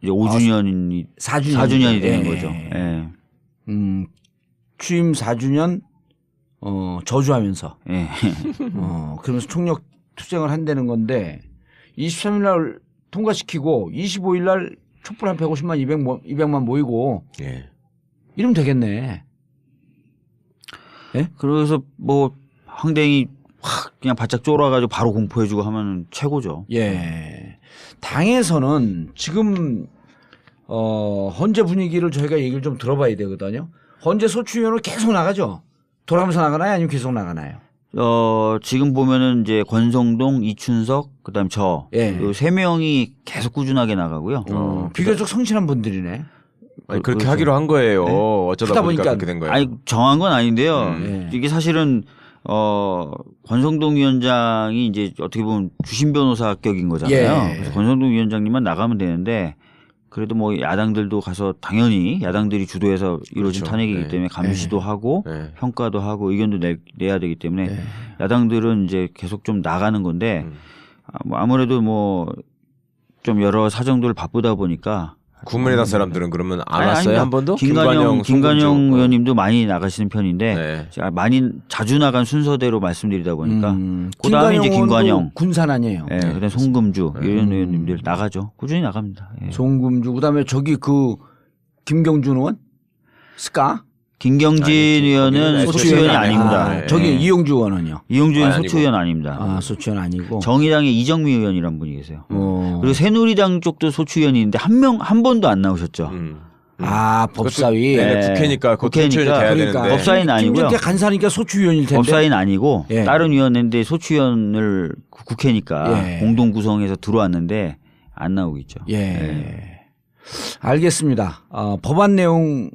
이제 5주년이 4주년이 되는 거죠. 예. 취임 4주년 저주하면서 예. 그러면서 총력 투쟁을 한다는 건데 23일 날 통과시키고 25일 날 촛불 한 150만 200만 모이고 예. 이러면 되겠네. 예? 그래서 뭐 황대행이 확 그냥 바짝 쫄아가지고 바로 공포해주고 하면 최고죠. 예. 당에서는 지금 헌재 분위기를 저희가 얘기를 좀 들어봐야 되거든요. 헌재 소추위원으로 계속 나가죠. 돌아가면서 나가나요? 아니면 계속 나가나요? 지금 보면은 이제 권성동, 이춘석, 그다음 저, 예. 요 세 명이 계속 꾸준하게 나가고요. 비교적 성실한 분들이네. 아니, 그렇게 그래서- 하기로 한 거예요. 네. 어쩌다 하다 보니까 보니까 그렇게 된 거예요. 아니 정한 건 아닌데요. 네. 이게 사실은 권성동 위원장이 이제 어떻게 보면 주심 변호사격인 거잖아요. 예. 그래서 권성동 위원장님만 나가면 되는데 그래도 뭐 야당들도 가서 당연히 야당들이 주도해서 이루어진 그렇죠. 탄핵이기 네. 때문에 감시도 하고 네. 평가도 하고 의견도 내야 되기 때문에 네. 야당들은 이제 계속 좀 나가는 건데 아무래도 뭐 좀 여러 사정들 바쁘다 보니까 국민의당 사람들은 그러면 안 아니, 왔어요 아닙니다. 한 번도? 김관영 송금주. 의원님도 많이 나가시는 편인데 네. 제가 많이 자주 나간 순서대로 말씀드리다 보니까 그다음에 김관영 이제 김관영, 의원도 군산 아니에요. 예, 그다음 송금주 이런 의원님들 나가죠. 꾸준히 나갑니다. 예. 송금주 그다음에 저기 김경준 의원 스카 김경진 아니, 의원은 거기는 소추위원이 소추위원이 아닙니다. 아니고. 예. 저기 이용주 의원은요. 이용주 의원 아니고. 소추위원 아닙니다. 소추위원 아니고. 정의당의 이정미 의원이란 분이 계세요. 그리고 그리고 새누리당 쪽도 소추위원이 있는데 한 번도 안 나오셨죠. 법사위. 네, 네. 국회니까 그것도 국회니까. 소추위원이 돼야 그러니까 되는데. 법사위는 아니고요. 김진태 간사니까 소추위원일 텐데. 법사위는 아니고 예. 다른 위원회인데 소추위원을 국회니까 예. 공동 구성해서 들어왔는데 안 나오고 있죠. 예. 알겠습니다. 법안 내용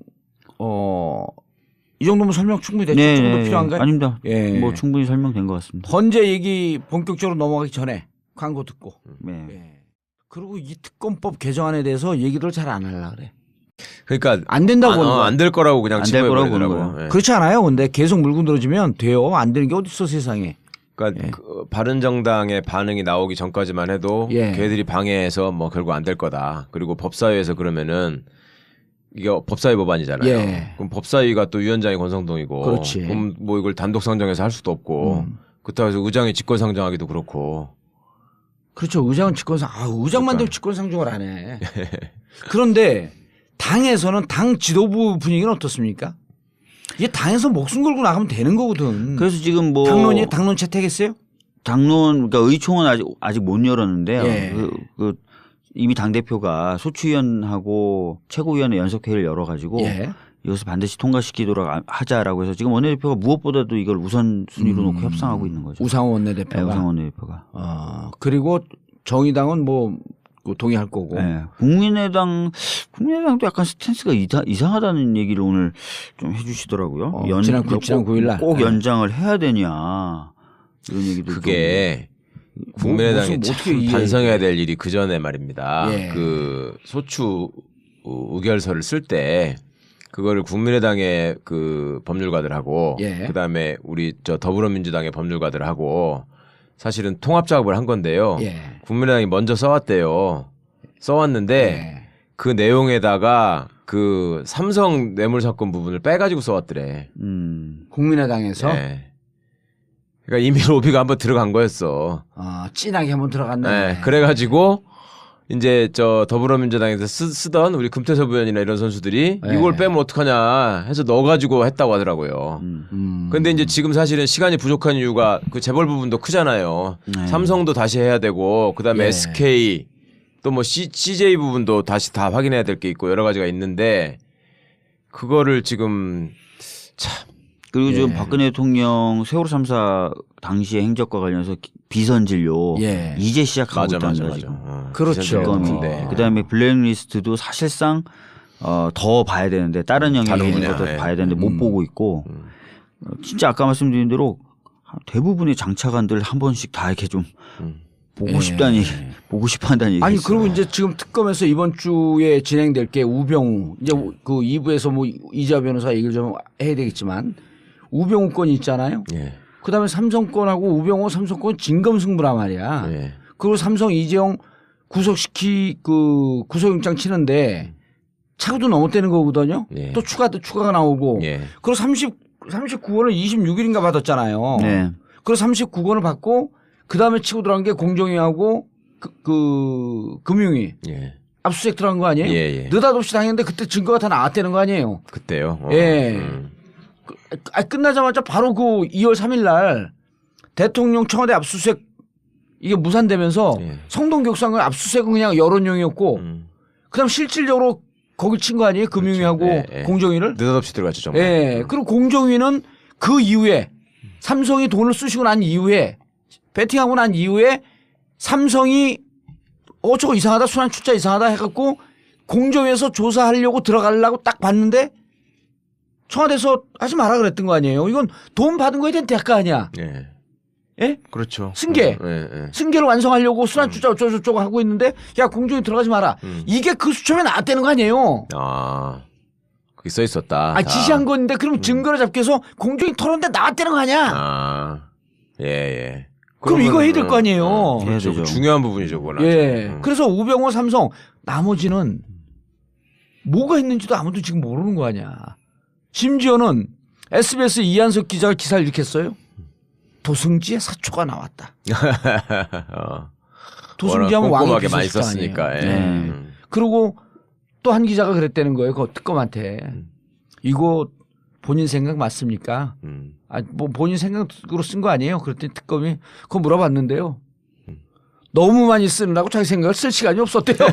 이 정도면 설명 충분히 됐죠. 네, 좀 더 필요한가요? 아닙니다. 예. 뭐 충분히 설명된 것 같습니다. 헌재 얘기 본격적으로 넘어가기 전에 광고 듣고. 네. 예. 그리고 이 특검법 개정안에 대해서 얘기를 잘 안 하려고 그래. 그러니까 안 된다고 보는 거야. 안 될 거라고 그냥 안될 거라고 보는 집어버리더라고. 거예요. 예. 그렇지 않아요. 근데 계속 물고 늘어지면 돼요. 안 되는 게 어디 있어 세상에. 그러니까 예. 그 바른정당의 반응이 나오기 전까지만 해도 예. 걔들이 방해해서 뭐 결국 안 될 거다. 그리고 법사위에서 그러면은 이게 법사위 법안이잖아요. 예. 그럼 법사위가 또 위원장이 권성동이고, 그렇지. 그럼 뭐 이걸 단독 상정해서 할 수도 없고, 그렇다고 해서 의장이 직권 상정하기도 그렇고. 그렇죠. 의장은 직권상 의장만 그러니까. 되면 직권상정을 안 해. 그런데 당에서는 당 지도부 분위기는 어떻습니까? 이게 당에서 목숨 걸고 나가면 되는 거거든. 그래서 지금 뭐 당론 채택했어요? 당론 그러니까 의총은 아직 못 열었는데요. 예. 이미 당 대표가 소추위원하고 최고위원회 연석회의를 열어가지고 예. 이것을 반드시 통과시키도록 하자라고 해서 지금 원내대표가 무엇보다도 이걸 우선순위로 놓고 협상하고 있는 거죠. 우상호 원내대표가. 네, 우상호 원내대표가. 그리고 정의당은 뭐 동의할 거고. 네. 국민의당도 약간 스탠스가 이상하다는 얘기를 오늘 좀 해주시더라고요. 지난 9일 날. 꼭 연장을 해야 되냐 이런 얘기도 그게 국민의당이 무슨 참 어떻게 반성해야 될 일이 그 전에 말입니다. 예. 그 소추 의결서를 쓸 때 그거를 국민의당의 그 법률가들하고 예. 그다음에 우리 저 더불어민주당의 법률가들하고 사실은 통합 작업을 한 건데요. 예. 국민의당이 먼저 써왔대요. 써왔는데 예. 그 내용에다가 그 삼성 뇌물 사건 부분을 빼가지고 써왔더래. 국민의당에서 예. 그러니까 이미 로비가 한번 들어간 거였어. 진하게 한번 들어갔네. 네, 그래가지고 이제 저 더불어민주당에서 쓰던 우리 금태섭 의원이나 이런 선수들이 네. 이걸 빼면 어떡하냐 해서 넣어가지고 했다고 하더라고요. 근데 이제 지금 사실은 시간이 부족한 이유가 그 재벌 부분도 크잖아요. 네. 삼성도 다시 해야 되고 그다음에 예. SK 또 뭐 CJ 부분도 다시 다 확인해야 될 게 있고 여러 가지가 있는데 그거를 지금 참 그리고 지금 예. 박근혜 대통령 세월호 참사 당시의 행적과 관련해서 비선 진료 예. 이제 시작하고 있다는 맞아. 거죠. 그렇죠. 근데 그다음에 블랙리스트도 사실상 더 봐야 되는데 다른 영역에 다른 있는 분야, 것도 예. 봐야 되는데 못 보고 있고 진짜 아까 말씀드린 대로 대부분의 장차관들 한 번씩 다 이렇게 좀 보고 예. 싶다는 보고 싶어한다는 얘기. 아니 그리고 이제 지금 특검에서 이번 주에 진행될 게 우병우 이제 그 2부에서 뭐 이자 변호사 얘기를 좀 해야 되겠지만 우병우 건이 있잖아요. 예. 그다음에 삼성권하고 우병우 삼성권 진검승부란 말이야. 예. 그리고 삼성 이재용 구속영장 치는데 차고도 넘었다는 거거든요. 예. 또 추가가 나오고. 예. 그리고 39건을 26일인가 받았잖아요. 네. 그리고 39건을 받고 그다음에 치고 들어간 게 공정위하고 금융위 예. 압수수색 들어간 거 아니에요? 예. 느닷없이 당했는데 그때 증거가 다 나왔다는 거 아니에요? 그때요. 예. 끝나자마자 바로 그 2월 3일 날 대통령 청와대 압수수색 이게 무산되면서 예. 성동격상을 압수수색은 그냥 여론용이었고 그다음 실질적으로 거기 친 거 아니에요? 금융위하고 그렇죠. 예. 공정위를? 느닷없이 들어갔죠 정말. 예. 그리고 공정위는 그 이후에 삼성이 돈을 쑤시고 난 이후에 배팅하고 난 이후에 삼성이 저거 이상하다 순환 출자 이상하다 해갖고 공정위에서 조사하려고 들어가려고 딱 봤는데 청와대에서 하지 마라 그랬던 거 아니에요. 이건 돈 받은 거에 대한 대가 아니야. 예. 예? 그렇죠. 승계. 예. 승계를 완성하려고 순환 출자 어쩌고저쩌고 하고 있는데 야 공정위 들어가지 마라. 이게 그 수첩에 나왔다는 거 아니에요. 아, 그게 써 있었다. 아 지시한 건데 그럼 증거를 잡기 위해서 공정위 털었는데 나왔다는 거 아니야. 아, 예. 그럼 이거 해야 될 거 아니에요. 그렇죠. 되죠. 중요한 부분이죠, 그건. 예. 그래서 우병우 삼성 나머지는 뭐가 했는지도 아무도 지금 모르는 거 아니야. 심지어는 SBS 이한석 기자가 기사를 이렇게 했어요. 도승지의 사초가 나왔다. 도승지하면 왕이 꼼꼼하게 많이 비서실장 썼으니까. 아니에요. 예. 네. 그리고 또 한 기자가 그랬다는 거예요. 그 특검한테. 이거 본인 생각 맞습니까? 뭐 본인 생각으로 쓴 거 아니에요? 그랬더니 특검이 그거 물어봤는데요. 너무 많이 쓰느라고 자기 생각을 쓸 시간이 없었대요.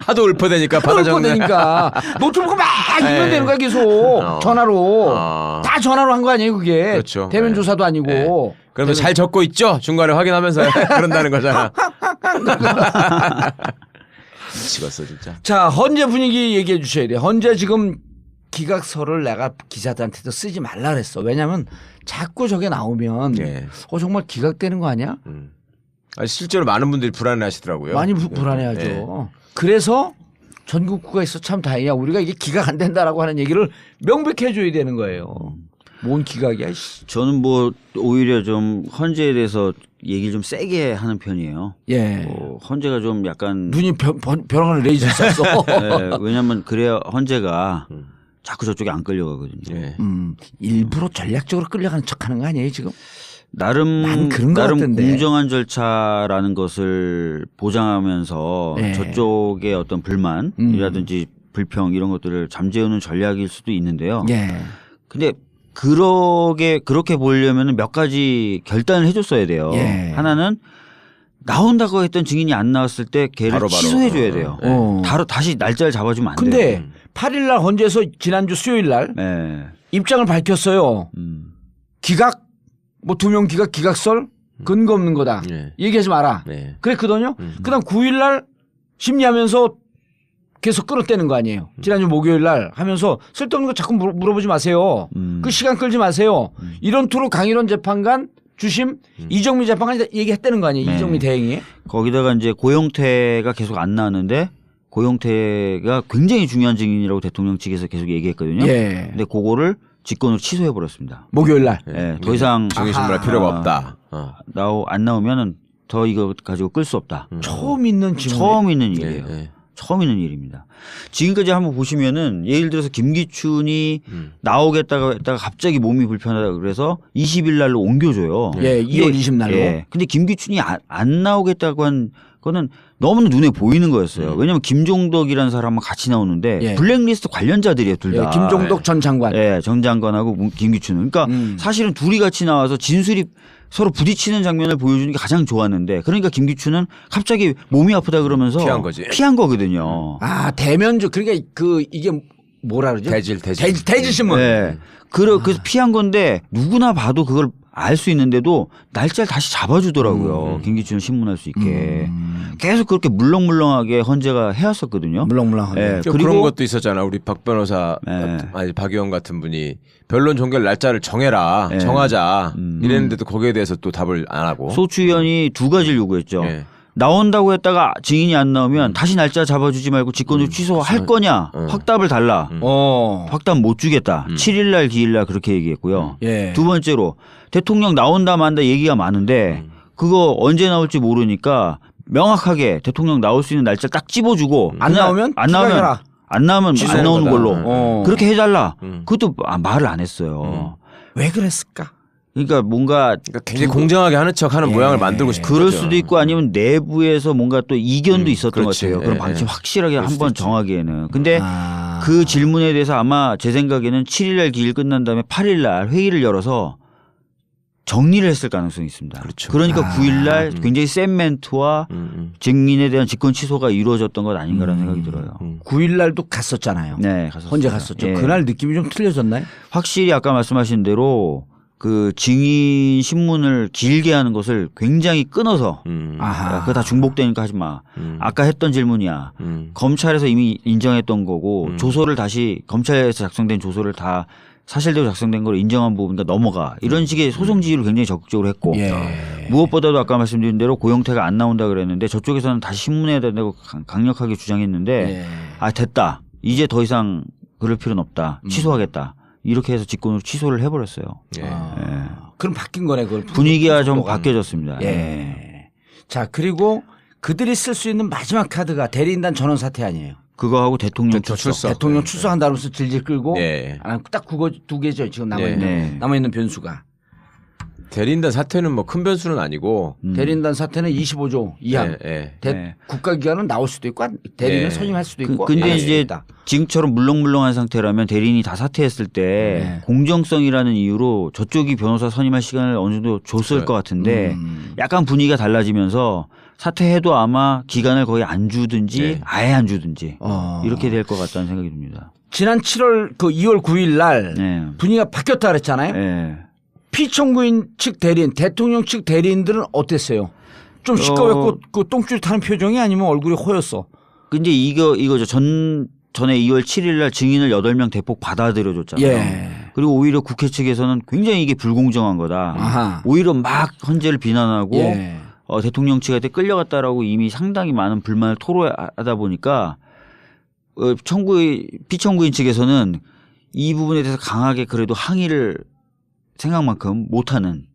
하도 읊어대니까 받아 적네. 그러니까 노트북 막 읽으면 되는 거야 계속 전화로 다 전화로 한 거 아니에요 그게. 그렇죠. 대면 조사도 아니고. 그러면 잘 적고 있죠? 중간에 확인하면서 그런다는 거잖아. 미치겠어 진짜. 자 헌재 분위기 얘기해 주셔야 돼요. 헌재 지금 기각서를 내가 기자들한테도 쓰지 말라 그랬어. 왜냐하면 자꾸 저게 나오면 예. 정말 기각되는 거 아니야? 아니, 실제로 많은 분들이 불안해하시더라고요. 많이 불안해하죠. 예. 그래서 전국구가 있어 참 다행이야. 우리가 이게 기각 안 된다라고 하는 얘기를 명백히 해줘야 되는 거예요. 뭔 기각이야. 저는 뭐 오히려 좀 헌재에 대해서 얘기를 좀 세게 하는 편이에요. 예. 헌재가 좀 약간 눈이 벼랑을 레이저 쐈어. 네, 왜냐하면 그래야 헌재가 자꾸 저쪽에 안 끌려가거든요. 예. 일부러 전략적으로 끌려가는 척하는 거 아니에요 지금? 나름 난 그런 것 같던데. 공정한 절차라는 것을 보장하면서 예. 저쪽의 어떤 불만이라든지 불평 이런 것들을 잠재우는 전략일 수도 있는데요. 예. 근데 그렇게 보려면 몇 가지 결단을 해줬어야 돼요. 예. 하나는 나온다고 했던 증인이 안 나왔을 때 걔를 바로. 취소해줘야 돼요. 어. 다시 날짜를 잡아주면 안 돼요. 근데 8일 날 헌재에서 지난주 수요일 날 네. 입장을 밝혔어요. 기각 뭐 2명 기각설 근거 없는 거다. 예. 얘기하지 마라. 네. 그랬거든요. 그다음 9일 날 심리하면서 계속 끌어대는 거 아니에요. 지난주 목요일 날 하면서 쓸데없는 거 자꾸 물어보지 마세요. 그 시간 끌지 마세요. 이런 투로 강일원 재판관 주심 이정미 재판관이 얘기했다는 거 아니에요. 네. 이정미 대행이. 거기다가 이제 고용태가 계속 안 나왔는데 고용태가 굉장히 중요한 증인이라고 대통령 측에서 계속 얘기했거든요. 예. 근데 그거를 직권으로 취소해 버렸습니다. 목요일 날. 예, 더 이상 증인 신문할 필요가 없다. 안 나오면은 더 이거 가지고 끌 수 없다. 처음 있는 질문. 처음 있는 일이에요. 예. 처음 있는 일입니다. 지금까지 한번 보시면은 예를 들어서 김기춘이 나오겠다가 했다가 갑자기 몸이 불편하다 그래서 20일 날로 옮겨줘요. 예, 2월 20날로. 예. 근데 김기춘이 안 나오겠다고 한 거는 너무나 눈에 보이는 거였어요. 왜냐하면 김종덕이라는 사람은 같이 나오는데 예. 블랙리스트 관련자들이에요, 둘 다. 예, 김종덕 전 장관. 예, 정 장관하고 김기춘은. 그러니까 사실은 둘이 같이 나와서 진술이 서로 부딪히는 장면을 보여주는 게 가장 좋았는데 그러니까 김기춘은 갑자기 몸이 아프다 그러면서 피한 거지. 피한 거거든요. 아, 대면적. 그러니까 이게 뭐라 그러죠? 대질 신문. 네. 그래서 피한 건데 누구나 봐도 그걸 알 수 있는데도 날짜를 다시 잡아주더라고요. 김기춘을 신문할 수 있게. 계속 그렇게 물렁물렁하게 헌재가 해왔었거든요. 물렁물렁하게. 네. 그리고 그런 것도 있었잖아. 우리 박 변호사, 네. 아니 박 의원 같은 분이 변론 종결 날짜를 정해라, 네. 정하자 이랬는데도 거기에 대해서 또 답을 안 하고. 소추 의원이 두 가지를 요구했죠. 예. 나온다고 했다가 증인이 안 나오면 다시 날짜 잡아주지 말고 직권을 취소할 거냐 확답을 달라. 확답 못 주겠다. 7일 날 기일 날 그렇게 얘기했고요. 예. 두 번째로 대통령 나온다 만다 얘기가 많은데 그거 언제 나올지 모르니까 명확하게 대통령 나올 수 있는 날짜 딱 찝어주고 안 나오면 안 나오면 안 나오는 거다. 걸로 그렇게 해달라. 그것도 말을 안 했어요. 왜 그랬을까? 그러니까 뭔가 굉장히 공정하게 하는 척하는 모양을 만들고 싶은 그럴 거죠. 수도 있고 아니면 내부에서 뭔가 또 이견도 있었던 그렇지. 것 같아요. 그럼 예, 방침 예. 확실하게 한번 정하기에는. 근데 아. 그 질문에 대해서 아마 제 생각에는 7일날 기일 끝난 다음에 8일날 회의를 열어서 정리를 했을 가능성이 있습니다. 그렇죠. 그러니까 9일날 굉장히 센 멘트와 증인에 대한 직권 취소가 이루어졌던 것 아닌가라는 생각이 들어요. 9일 날도 갔었잖아요. 네, 갔었습니다. 헌재 갔었죠. 예. 그날 느낌이 좀 틀려졌나요? 확실히 아까 말씀하신 대로 그 증인 신문을 길게 하는 것을 굉장히 끊어서 아하. 그거 다 중복되니까 하지 마. 아까 했던 질문이야. 검찰에서 이미 인정했던 거고 조서를 다시 검찰에서 작성된 조서를 다 사실대로 작성된 걸 인정한 부분이니까 넘어가. 이런 식의 소송 지휘를 굉장히 적극적으로 했고 예. 무엇보다도 아까 말씀드린 대로 고용태가 안 나온다 그랬는데 저쪽에서는 다시 신문해야 된다고 강력하게 주장했는데 예. 아 됐다. 이제 더 이상 그럴 필요는 없다. 취소하겠다. 이렇게 해서 직권으로 취소를 해버렸어요. 예. 그럼 바뀐 거네. 그걸 분위기가 좀 속도가. 바뀌어졌습니다. 예. 자, 그리고 그들이 쓸 수 있는 마지막 카드가 대리인단 전원 사퇴 아니에요. 그거하고 대통령 출석. 대통령 출석한다면서 질질 끌고 네. 딱 그거 두 개죠. 지금 남아있는 네. 남아있는 변수가. 대리인단 사퇴는 뭐 큰 변수는 아니고. 대리인단 사퇴는 25조 이하. 예. 네. 국가기관은 나올 수도 있고 대리인은 네. 선임할 수도 있고. 근데 할 수도 이제 있다. 지금처럼 물렁물렁한 상태라면 대리인이 다 사퇴했을 때 네. 공정성이라는 이유로 저쪽이 변호사 선임할 시간을 어느 정도 줬을 것 같은데 약간 분위기가 달라지면서 사퇴해도 아마 기간을 거의 안 주든지 네. 아예 안 주든지 어. 이렇게 될 것 같다는 생각이 듭니다. 지난 7월 그 2월 9일 날 네. 분위기가 바뀌었다 그랬잖아요. 네. 피청구인 측 대리인, 대통령 측 대리인들은 어땠어요? 좀 시끄럽고 그 똥줄 타는 표정이 아니면 얼굴이 호였어. 근데 이거죠. 전 전에 2월 7일 날 증인을 8명 대폭 받아들여줬잖아요. 예. 그리고 오히려 국회 측에서는 굉장히 이게 불공정한 거다. 아하. 오히려 막 헌재를 비난하고 예. 대통령 측한테 끌려갔다라고 이미 상당히 많은 불만을 토로하다 보니까 피청구인 측에서는 이 부분에 대해서 강하게 그래도 항의를 생각만큼 못하는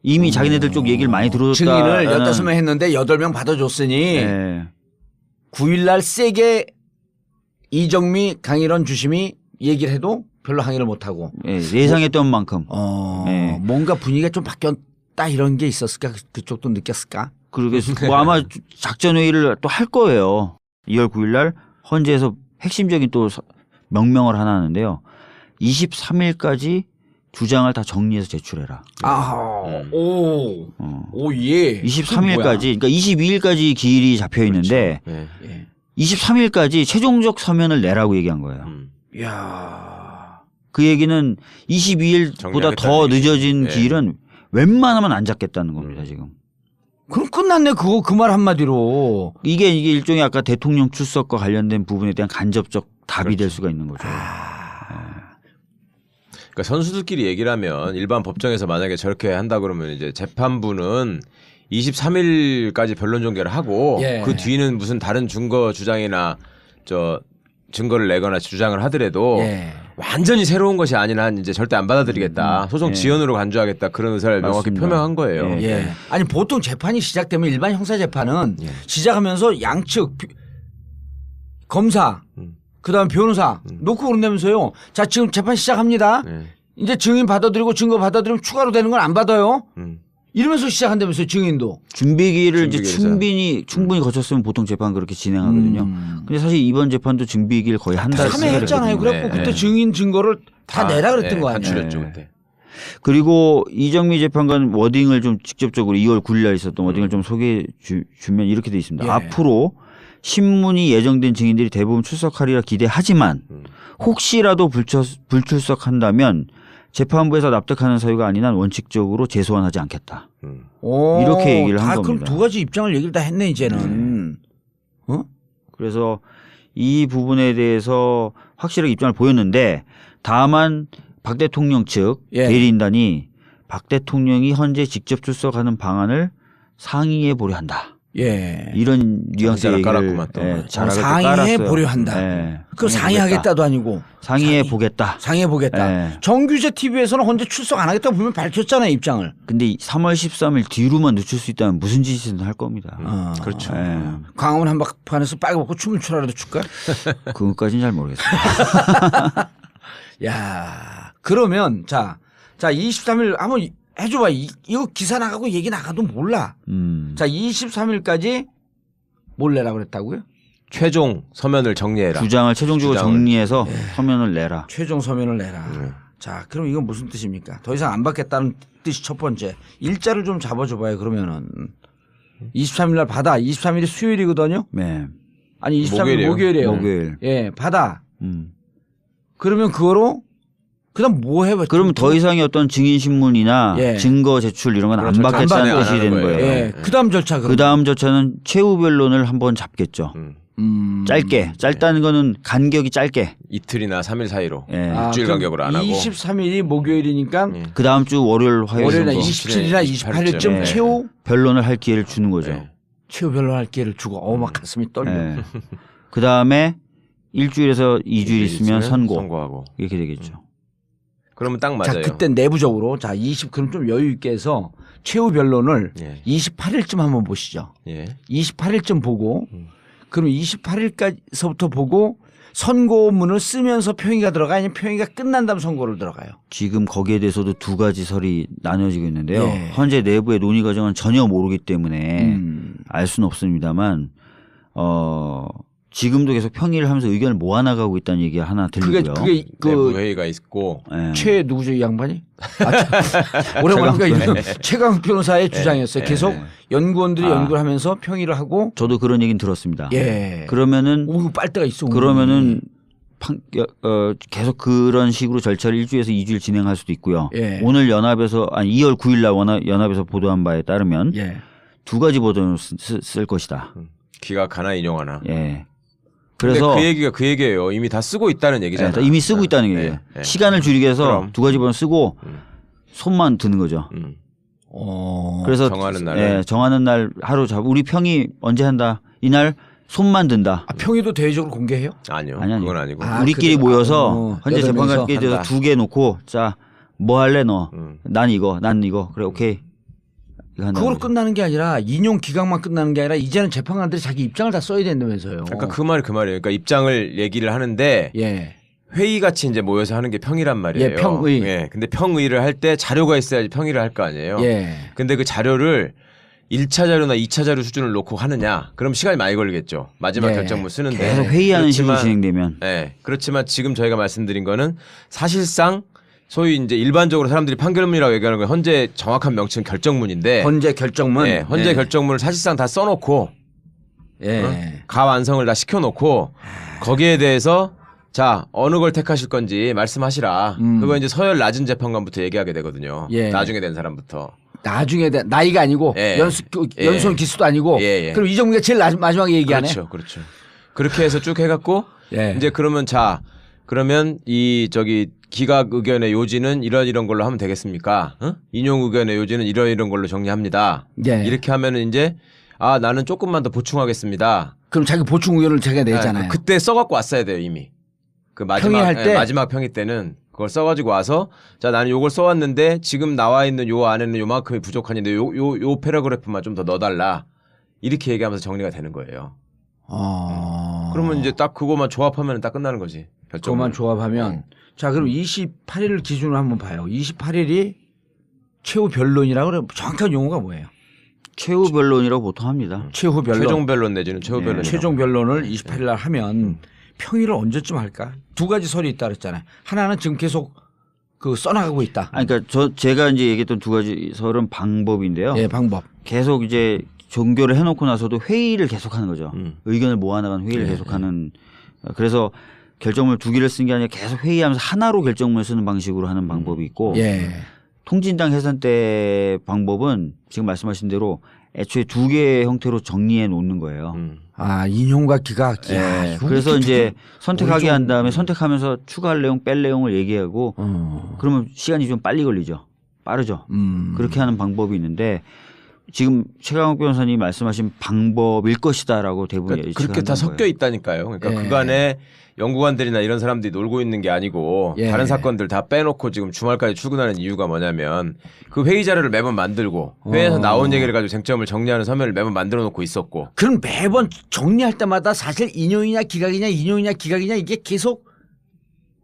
이미 자기네들 쪽 얘기를 많이 들어줬다. 증인을 15명 했는데 8명 받아줬으니 예. 9일날 세게 이정미, 강일원 주심이 얘기를 해도 별로 항의를 못하고 예상했던 만큼. 네. 뭔가 분위기가 좀 바뀌었다 이런 게 있었을까? 그쪽도 느꼈을까? 그러겠습니다. 뭐 아마 작전 회의를 또 할 거예요. 2월 9일 날 헌재에서 핵심적인 또 명령을 하나 하는데요. 23일까지 주장을 다 정리해서 제출해라. 예. 23일까지, 그러니까 22일까지 기일이 잡혀 있는데 그렇죠. 예. 23일까지 최종적 서면을 내라고 얘기한 거예요. 이야. 그 얘기는 22일보다 더 늦어진 기일은 웬만하면 안 잡겠다는 겁니다, 지금. 그럼 끝났네, 그거 그 말 한마디로. 이게 일종의 아까 대통령 출석과 관련된 부분에 대한 간접적 답이 될 수가 있는 거죠. 그러니까 선수들끼리 얘기를 하면 일반 법정에서 만약에 저렇게 한다 그러면 이제 재판부는 23일까지 변론 종결을 하고 그 뒤는 무슨 다른 증거 주장이나 증거를 내거나 주장을 하더라도 완전히 새로운 것이 아닌 한 이제 절대 안 받아들이겠다. 소송 지연으로 간주하겠다. 그런 의사를 명확히 표명한 거예요. 아니 보통 재판이 시작되면 일반 형사 재판은 시작하면서 양측 검사 그다음 변호사 놓고 그런다면서요. 자 지금 재판 시작합니다. 이제 증인 받아들이고 증거 받아들이면 추가로 되는 건 안 받아요. 이러면서 시작한다면서요. 증인도. 준비기를 이제 충분히 거쳤으면 보통 재판 그렇게 진행하거든요. 근데 사실 이번 재판도 준비기를 거의 한 달 참여했잖아요. 그래갖고 그때 증인 증거를 다 내라 그랬던 거 아니에요. 간추렸죠 그때. 그리고 이정미 재판관 워딩을 좀 직접적으로 2월 9일 날 있었던 워딩을 좀 소개해 주면 이렇게 돼 있습니다. 앞으로 신문이 예정된 증인들이 대부분 출석하리라 기대하지만 혹시라도 불출석한다면 재판부에서 납득하는 사유가 아닌 한 원칙적으로 재소환하지 않겠다. 이렇게 얘기를 한 겁니다. 그럼 두 가지 입장을 얘기를 다 했네 이제는. 그래서 이 부분에 대해서 확실하게 입장을 보였는데 다만 박 대통령 측 대리인단이 박 대통령이 헌재 직접 출석하는 방안을 상의해 보려 한다. 이런 뉘앙스의 얘기를 상의해 보려 한다. 그럼 상의하겠다도 아니고 상의해 보겠다. 상의해 보겠다. 정규제 TV에서는 헌재 출석 안 하겠다고 분명 밝혔잖아요 입장을. 근데 3월 13일 뒤로만 늦출 수 있다면 무슨 짓이든 할 겁니다. 그렇죠. 광화문 한복판에서 빨갛고 춤을 추라라도 출까? 그것까지는 잘 모르겠습니다. 야, 그러면 자 23일 한번 해줘봐. 이거 기사 나가고 얘기 나가도 몰라. 자 23일까지 뭘 내라 그랬다고요? 최종 서면을 정리해라. 주장을 최종적으로 정리해서 서면을 내라. 최종 서면을 내라. 자 그럼 이건 무슨 뜻입니까? 더 이상 안 받겠다는 뜻이 첫 번째. 일자를 좀 잡아줘봐요. 그러면은 23일 날 받아. 23일이 수요일이거든요. 네. 아니 23일 목요일이에요. 목요일. 예, 받아. 그러면 그거로 그다음 뭐 해? 그러면 더 이상의 어떤 증인 신문이나 증거 제출 이런 건 안 받겠다는 뜻이 되는 거예요. 그다음 절차. 그다음 절차는 최후 변론을 한번 잡겠죠. 짧다는 거는 간격이 짧게 이틀이나 3일 사이로 일주일 간격으로 안 하고 23일이 목요일이니까 그다음 주 월요일 화요일 월요일이나 27일이나 28일쯤 최후 변론을 할 기회를 주는 거죠. 최후 변론할 기회를 주고 막 가슴이 떨려. 그다음에 일주일에서 2주일 있으면 선고하고 이렇게 되겠죠. 그러면 딱 맞아요. 자, 그때 내부적으로 그럼 좀 여유 있게 해서 최후 변론을 28일쯤 한번 보시죠. 28일쯤 보고 그럼 28일까지서부터 보고 선고문을 쓰면서 표의가 들어가 아니면 표의가 끝난 다음 선고를 들어가요. 지금 거기에 대해서도 두 가지 설이 나눠지고 있는데요. 현재 내부의 논의 과정은 전혀 모르기 때문에 알 수는 없습니다만 지금도 계속 평의를 하면서 의견을 모아나가고 있다는 얘기가 하나 들리고요. 그게 내부 회의가 있고 최 누구죠 이 양반이? 오래보니까 이름 최강 변호사의 주장이었어요. 계속 연구원들이 연구를 하면서 평의를 하고. 저도 그런 얘기는 들었습니다. 그러면은 빨대가 있어. 그러면은 계속 그런 식으로 절차를 1주에서 2주일 진행할 수도 있고요. 오늘 2월 9일 날 연합에서 보도한 바에 따르면 두 가지 버전을 쓸 것이다. 기각 하나 인용 하나. 그래서 그 얘기가 그 얘기예요. 이미 다 쓰고 있다는 얘기잖아요. 이미 쓰고 있다는 얘기예요. 시간을 줄이기 위해서 그럼. 2가지 쓰고 손만 드는 거죠. 그래서 정하는 날, 정하는 날 하루 우리 평이 언제 한다. 이날 손만 든다. 평의도 대외적으로 공개해요? 아니요. 아니. 그건 아니고. 우리끼리 모여서 현재 재판관께 대해서 2개 놓고 자 뭐 할래 너? 난 이거, 난 이거. 그래 오케이. 그걸로 끝나는 게 아니라 인용 기각만 끝나는 게 아니라 이제는 재판관들이 자기 입장을 다 써야 된다면서요. 그러니까 그 말이에요. 그러니까 입장을 얘기를 하는데 회의 같이 이제 모여서 하는 게 평의란 말이에요. 평의. 근데 평의를 할 때 자료가 있어야지 평의를 할 거 아니에요. 근데 그 자료를 1차 자료나 2차 자료 수준을 놓고 하느냐? 그럼 시간이 많이 걸리겠죠. 마지막 결정문 쓰는데. 계속 회의하는 식으로 진행되면. 그렇지만 지금 저희가 말씀드린 거는 사실상 소위 이제 일반적으로 사람들이 판결문이라고 얘기하는 건 헌재 정확한 명칭은 결정문인데. 헌재 결정문. 헌재 결정문을 사실상 다 써놓고. 가완성을 다 시켜놓고 거기에 대해서 자 어느 걸 택하실 건지 말씀하시라. 그거 이제 서열 낮은 재판관부터 얘기하게 되거든요. 나중에 된 사람부터. 나중에 나이가 아니고 연수원 기수도 아니고 그럼 이정미가 제일 마지막에 얘기하네. 그렇죠. 그렇게 해서 쭉 해갖고 이제 그러면 자 그러면 이 기각 의견의 요지는 이런 걸로 하면 되겠습니까? 인용 의견의 요지는 이런 걸로 정리합니다. 이렇게 하면은 이제 아 나는 조금만 더 보충하겠습니다. 그럼 자기 보충 의견을 제가 내잖아요. 그때 써갖고 왔어야 돼요 이미. 그 마지막 평의 때는 그걸 써가지고 와서 자 나는 요걸 써왔는데 지금 나와 있는 요 안에는 요만큼이 부족하는데 요 패러그래프만 좀 더 넣어달라 이렇게 얘기하면서 정리가 되는 거예요. 그러면 이제 딱 그거만 조합하면 딱 끝나는 거지. 그것만 조합하면 자 그럼 28일을 기준으로 한번 봐요. 28일이 최후 변론이라고 그래. 정확한 용어가 뭐예요? 최후 변론이라고 보통 합니다. 최후 변론. 최종 변론 내지는 최후 변론. 최종 변론을 28일 날 하면 평의를 언제쯤 할까? 2가지 설이 있다 그랬잖아요. 하나는 지금 계속 써나가고 있다. 그러니까 제가 이제 얘기했던 2가지 설은 방법인데요. 방법. 계속 이제 종결을 해놓고 나서도 회의를 계속하는 거죠. 의견을 모아나가는 회의를 계속하는. 그래서 결정문을 2개를 쓴 게 아니라 계속 회의하면서 하나로 결정문을 쓰는 방식으로 하는 방법이 있고 통진당 해산 때 방법은 지금 말씀하신 대로 애초에 2개의 형태로 정리해 놓는 거예요. 인용과 기각. 그래서 이제 선택하게 한 다음에 선택하면서 추가할 내용, 뺄 내용을 얘기하고 그러면 시간이 좀 빨리 걸리죠. 빠르죠. 그렇게 하는 방법이 있는데 지금 최강욱 변호사님이 말씀하신 방법일 것이다라고 대부분 그렇게 다 섞여 있다니까요. 그러니까 그간에 연구관들이나 이런 사람들이 놀고 있는 게 아니고 다른 사건들 다 빼놓고 지금 주말까지 출근하는 이유가 뭐냐면 그 회의 자료를 매번 만들고 회의에서 나온 얘기를 가지고 쟁점을 정리하는 서면을 매번 만들어 놓고 있었고. 그럼 매번 정리할 때마다 사실 인용이냐 기각이냐 이게 계속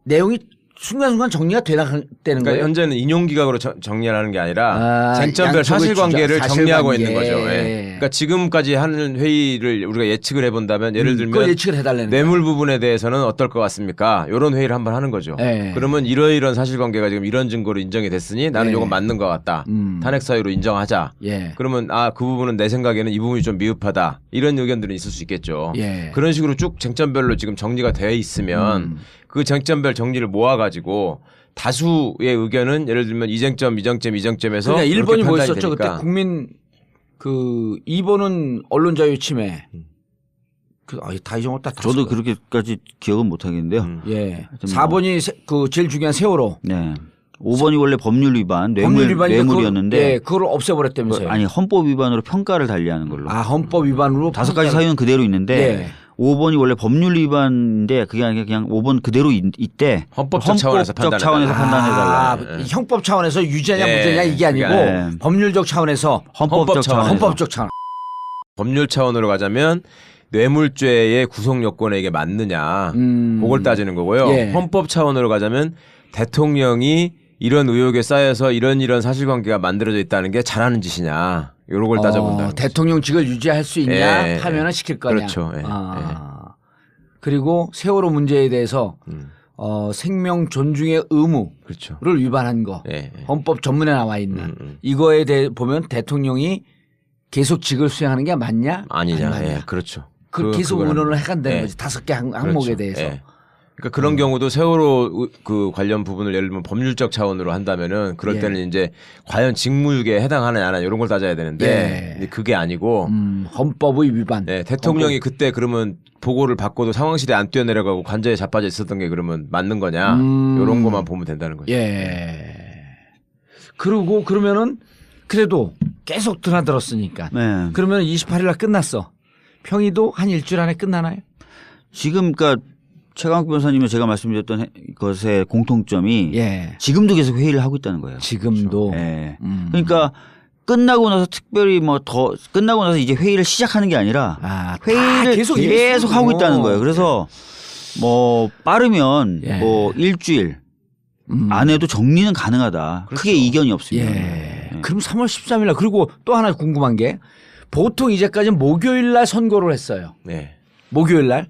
내용이 순간순간 정리가 되는 그러니까 거예요. 현재는 인용 기각으로 정리를 하는 게 아니라 쟁점별 사실관계를 정리하고 있는 거죠. 그러니까 지금까지 하는 회의를 우리가 예측을 해본다면 예를 들면 예측을 해달라는 뇌물 부분에 대해서는 어떨 것 같습니까? 이런 회의를 한번 하는 거죠. 그러면 이런 사실관계가 지금 이런 증거로 인정이 됐으니 나는 이건 맞는 것 같다. 탄핵 사유로 인정하자. 그러면 그 부분은 내 생각에는 이 부분이 좀 미흡하다. 이런 의견들은 있을 수 있겠죠. 그런 식으로 쭉 쟁점별로 지금 정리가 되어 있으면 그 쟁점별 정리를 모아가지고 다수의 의견은 예를 들면 이 쟁점에서 그러니까 1번이 뭐였었죠? 그때 국민 2번은 언론 자유 침해. 다 잊어먹었다. 저도 그렇게까지 기억은 못 하겠는데요. 4번이 제일 중요한 세월호. 5번이 원래 법률 위반, 뇌물이었는데 그걸 없애버렸다면서요. 아니 헌법 위반으로 평가를 달리하는 걸로. 헌법 위반으로 5가지 사유는 그대로 있는데 5번이 원래 법률 위반인데 그게 아니라 그냥 5번 그대로 있대. 헌법적 차원에서 판단해달라. 형법 차원에서 유죄냐 무죄냐 이게 아니고 법률적 차원에서 헌법적 차원. 법률 차원으로 가자면 뇌물죄의 구속 요건에 이게 맞느냐 그걸 따지는 거고요. 헌법 차원으로 가자면 대통령이 이런 의혹에 쌓여서 이런 사실관계가 만들어져 있다는 게 잘하는 짓이냐. 이런 걸 따져본다. 대통령직을 유지할 수 있냐 하면은 시킬 거냐. 그렇죠. 그리고 세월호 문제에 대해서 생명 존중의 의무를 그렇죠. 위반한 거. 헌법 전문에 나와 있는 이거에 대해 보면 대통령이 계속 직을 수행하는 게 맞냐? 아니냐. 그렇죠. 계속 의논을 해간다는 거지. 5개 항목에 대해서. 그러니까 그런 경우도 세월호 그 관련 부분을 예를 들면 법률적 차원으로 한다면은 그럴 예. 때는 이제 과연 직무유기에 해당하느냐 안 하느냐 이런 걸 따져야 되는데 근데 그게 아니고 헌법의 위반. 네, 대통령이 그때 그러면 보고를 받고도 상황실에 안 뛰어내려가고 관저에 자빠져 있었던 게 그러면 맞는 거냐 이런 것만 보면 된다는 거죠. 예. 그리고 그러면은 그래도 계속 드나들었으니까. 네. 그러면 28일 날 끝났어. 평의도 한 일주일 안에 끝나나요? 지금 그러니까 최강욱 변호사님이 제가 말씀드렸던 것의 공통점이 예. 지금도 계속 회의를 하고 있다는 거예요. 지금도. 예. 그러니까 끝나고 나서 특별히 뭐 더 끝나고 나서 이제 회의를 시작하는 게 아니라 회의를 계속 하고 있다는 거예요. 그래서 뭐 빠르면 예. 뭐 일주일 안에도 정리는 가능하다. 그렇죠. 크게 이견이 없습니다. 예. 그럼 3월 13일 날 그리고 또 하나 궁금한 게 보통 이제까지 목요일 날 선고를 했어요. 네. 목요일 날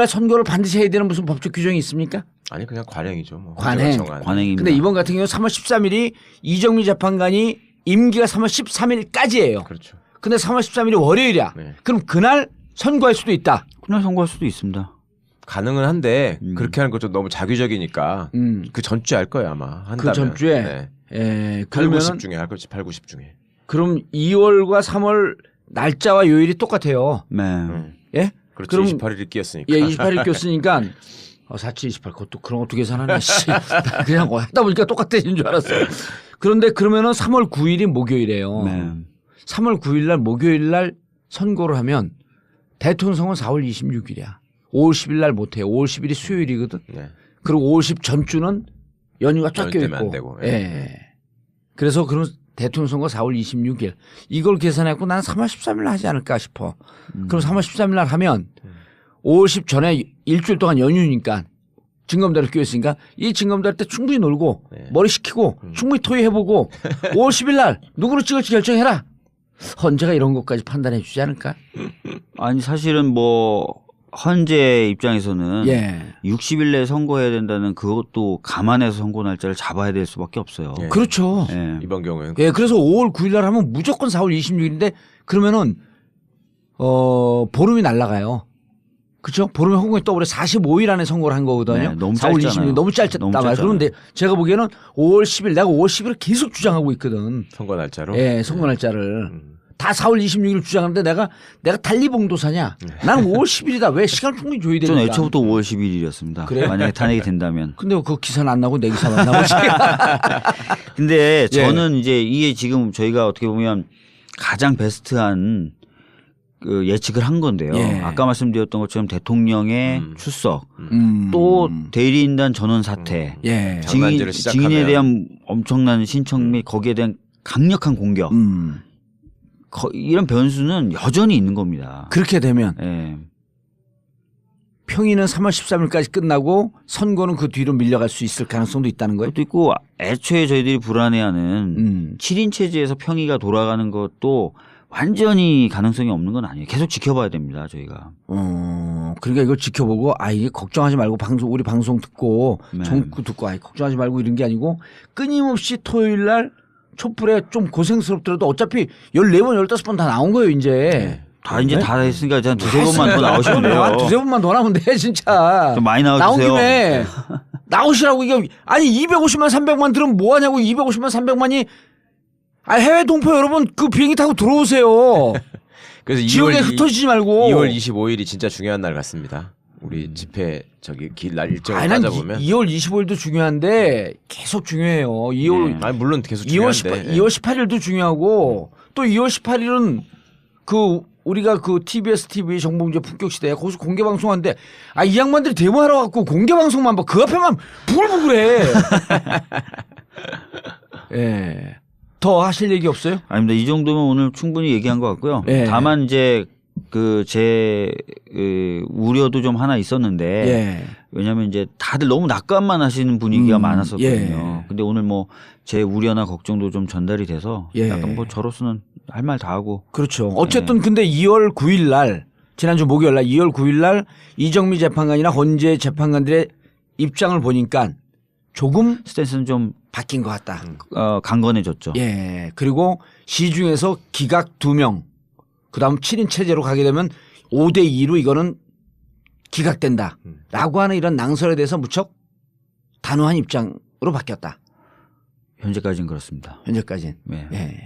선고를 반드시 해야 되는 무슨 법적 규정이 있습니까? 아니 그냥 관행이죠. 뭐. 관행. 관행입니다. 근데 이번 같은 경우 3월 13일이 이정미 재판관이 임기가 3월 13일까지예요. 그렇죠. 근데 3월 13일이 월요일이야. 네. 그럼 그날 선고할 수도 있다. 그날 선고할 수도 있습니다. 가능은 한데 그렇게 하는 것도 너무 자규적이니까 그 전주에 할 거예요 아마. 한다면. 그 전주에. 네. 예. 8, 90 그러면은 중에 할 거지 8, 90 중에. 그럼 2월과 3월 날짜와 요일이 똑같아요. 네. 예? 그렇죠. 그럼 28일이 끼었으니까. 예, 28일 꼈으니까 47, 28 그것도 그런 것도 계산하네. 씨. 나 그냥 하다 보니까 똑같아진 줄 알았어. 그런데 그러면은 3월 9일이 목요일이에요. 네. 3월 9일 날 목요일 날 선고를 하면 대통령 선거는 4월 26일이야. 5월 10일 날 못 해요. 5월 10일이 수요일이거든. 네. 그리고 5월 10 전주는 연휴가 쫙 껴 때문에 안 있고. 되고. 예. 그래서 그런 대통령 선거 4월 26일 이걸 계산했고 나는 3월 13일 날 하지 않을까 싶어. 그럼 3월 13일 날 하면 5월 10 전에 일주일 동안 연휴니까 징검다리 끼었으니까 이 징검다리 때 충분히 놀고 네. 머리 식히고 충분히 토의해보고 5월 10일 날 누구를 찍을지 결정해라. 헌재가 이런 것까지 판단해 주지 않을까? 아니 사실은 뭐 헌재 입장에서는 예. 60일 내에 선고해야 된다는 그것도 감안해서 선고 날짜를 잡아야 될 수밖에 없어요. 예. 그렇죠. 예. 이번 경우에는 예, 그래서 5월 9일 날 하면 무조건 4월 26일인데 그러면은 보름이 날아가요. 그렇죠? 보름에 홍콩에 떠오래 45일 안에 선고를 한 거거든요. 네, 너무 4월 짧잖아요. 26일 너무 짧잖아요. 그런데 제가 보기에는 5월 10일 내가 5월 10일을 계속 주장하고 있거든. 선거 날짜로. 예, 선거 날짜를. 다 4월 26일 주장하는데 내가 달리봉도사냐? 나는 5월 10일이다. 왜 시간 충분히 줘야 되니까. 저는 애초부터 5월 11일이었습니다. 그래요? 만약에 탄핵이 된다면. 근데 그 기사는 안 나고 내 기사만 나오지. 근데 예. 저는 이제 이게 지금 저희가 어떻게 보면 가장 베스트한 그 예측을 한 건데요. 예. 아까 말씀드렸던 것처럼 대통령의 출석, 음. 또 대리인단 전원 사태, 예. 장난질을 시작하면. 증인에 대한 엄청난 신청 및 거기에 대한 강력한 공격, 이런 변수는 여전히 있는 겁니다. 그렇게 되면 예. 평의는 3월 13일까지 끝나고 선고는 그 뒤로 밀려갈 수 있을 가능성도 있다는 거예요. 그것도 있고 애초에 저희들이 불안해하는 7인 체제에서 평의가 돌아가는 것도 완전히 가능성이 없는 건 아니에요. 계속 지켜봐야 됩니다, 저희가. 그러니까 이걸 지켜보고 이게 걱정하지 말고 우리 방송 듣고 네. 정부 듣고 걱정하지 말고 이런 게 아니고 끊임없이 토요일 날 촛불에 좀 고생스럽더라도 어차피 14번, 15번 다 나온 거예요, 이제. 다 이제 네? 다 했으니까 이제 한 두세 번만 더 나오시면 돼요. 한 두세 번만 더 나오면 돼, 진짜. 좀 많이 나온 나와주세요. 김에 나오시라고 이게 아니 250만 300만 들으면 뭐 하냐고 250만 300만이 해외 동포 여러분 그 비행기 타고 들어오세요. 그래서 지역에 흩어지지 말고. 2월 25일이 진짜 중요한 날 같습니다. 우리 집회 길 일정을 난 따져보면 2월 25일도 중요한데 계속 중요해요. 2월 아니 물론 계속 2월 중요한데 2월 18일도 중요하고 또 2월 18일은 그 우리가 그 TBS TV 정봉재 품격 시대에 거기서 공개 방송하는데 이 양반들이 데모하러 갖고 공개 방송만 봐. 그 앞에만 부글부글해. 예. 더 하실 얘기 없어요? 아닙니다. 이 정도면 오늘 충분히 얘기한 것 같고요. 예. 다만 이제 제 우려도 좀 하나 있었는데 예. 왜냐하면 이제 다들 너무 낙관만 하시는 분위기가 많았었거든요. 예. 근데 오늘 뭐 제 우려나 걱정도 좀 전달이 돼서 예. 약간 뭐 저로서는 할 말 다 하고. 그렇죠. 어쨌든 근데 2월 9일 날 지난주 목요일 날 2월 9일 날 이정미 재판관이나 헌재 재판관들의 입장을 보니까 조금 스탠스는 좀 바뀐 것 같다. 강건해졌죠. 예. 그리고 시중에서 기각 2명, 그 다음 7인 체제로 가게 되면 5대2로 이거는 기각된다라고 하는 이런 낭설에 대해서 무척 단호한 입장으로 바뀌었다. 현재까지는 그렇습니다. 현재까지는. 네. 예.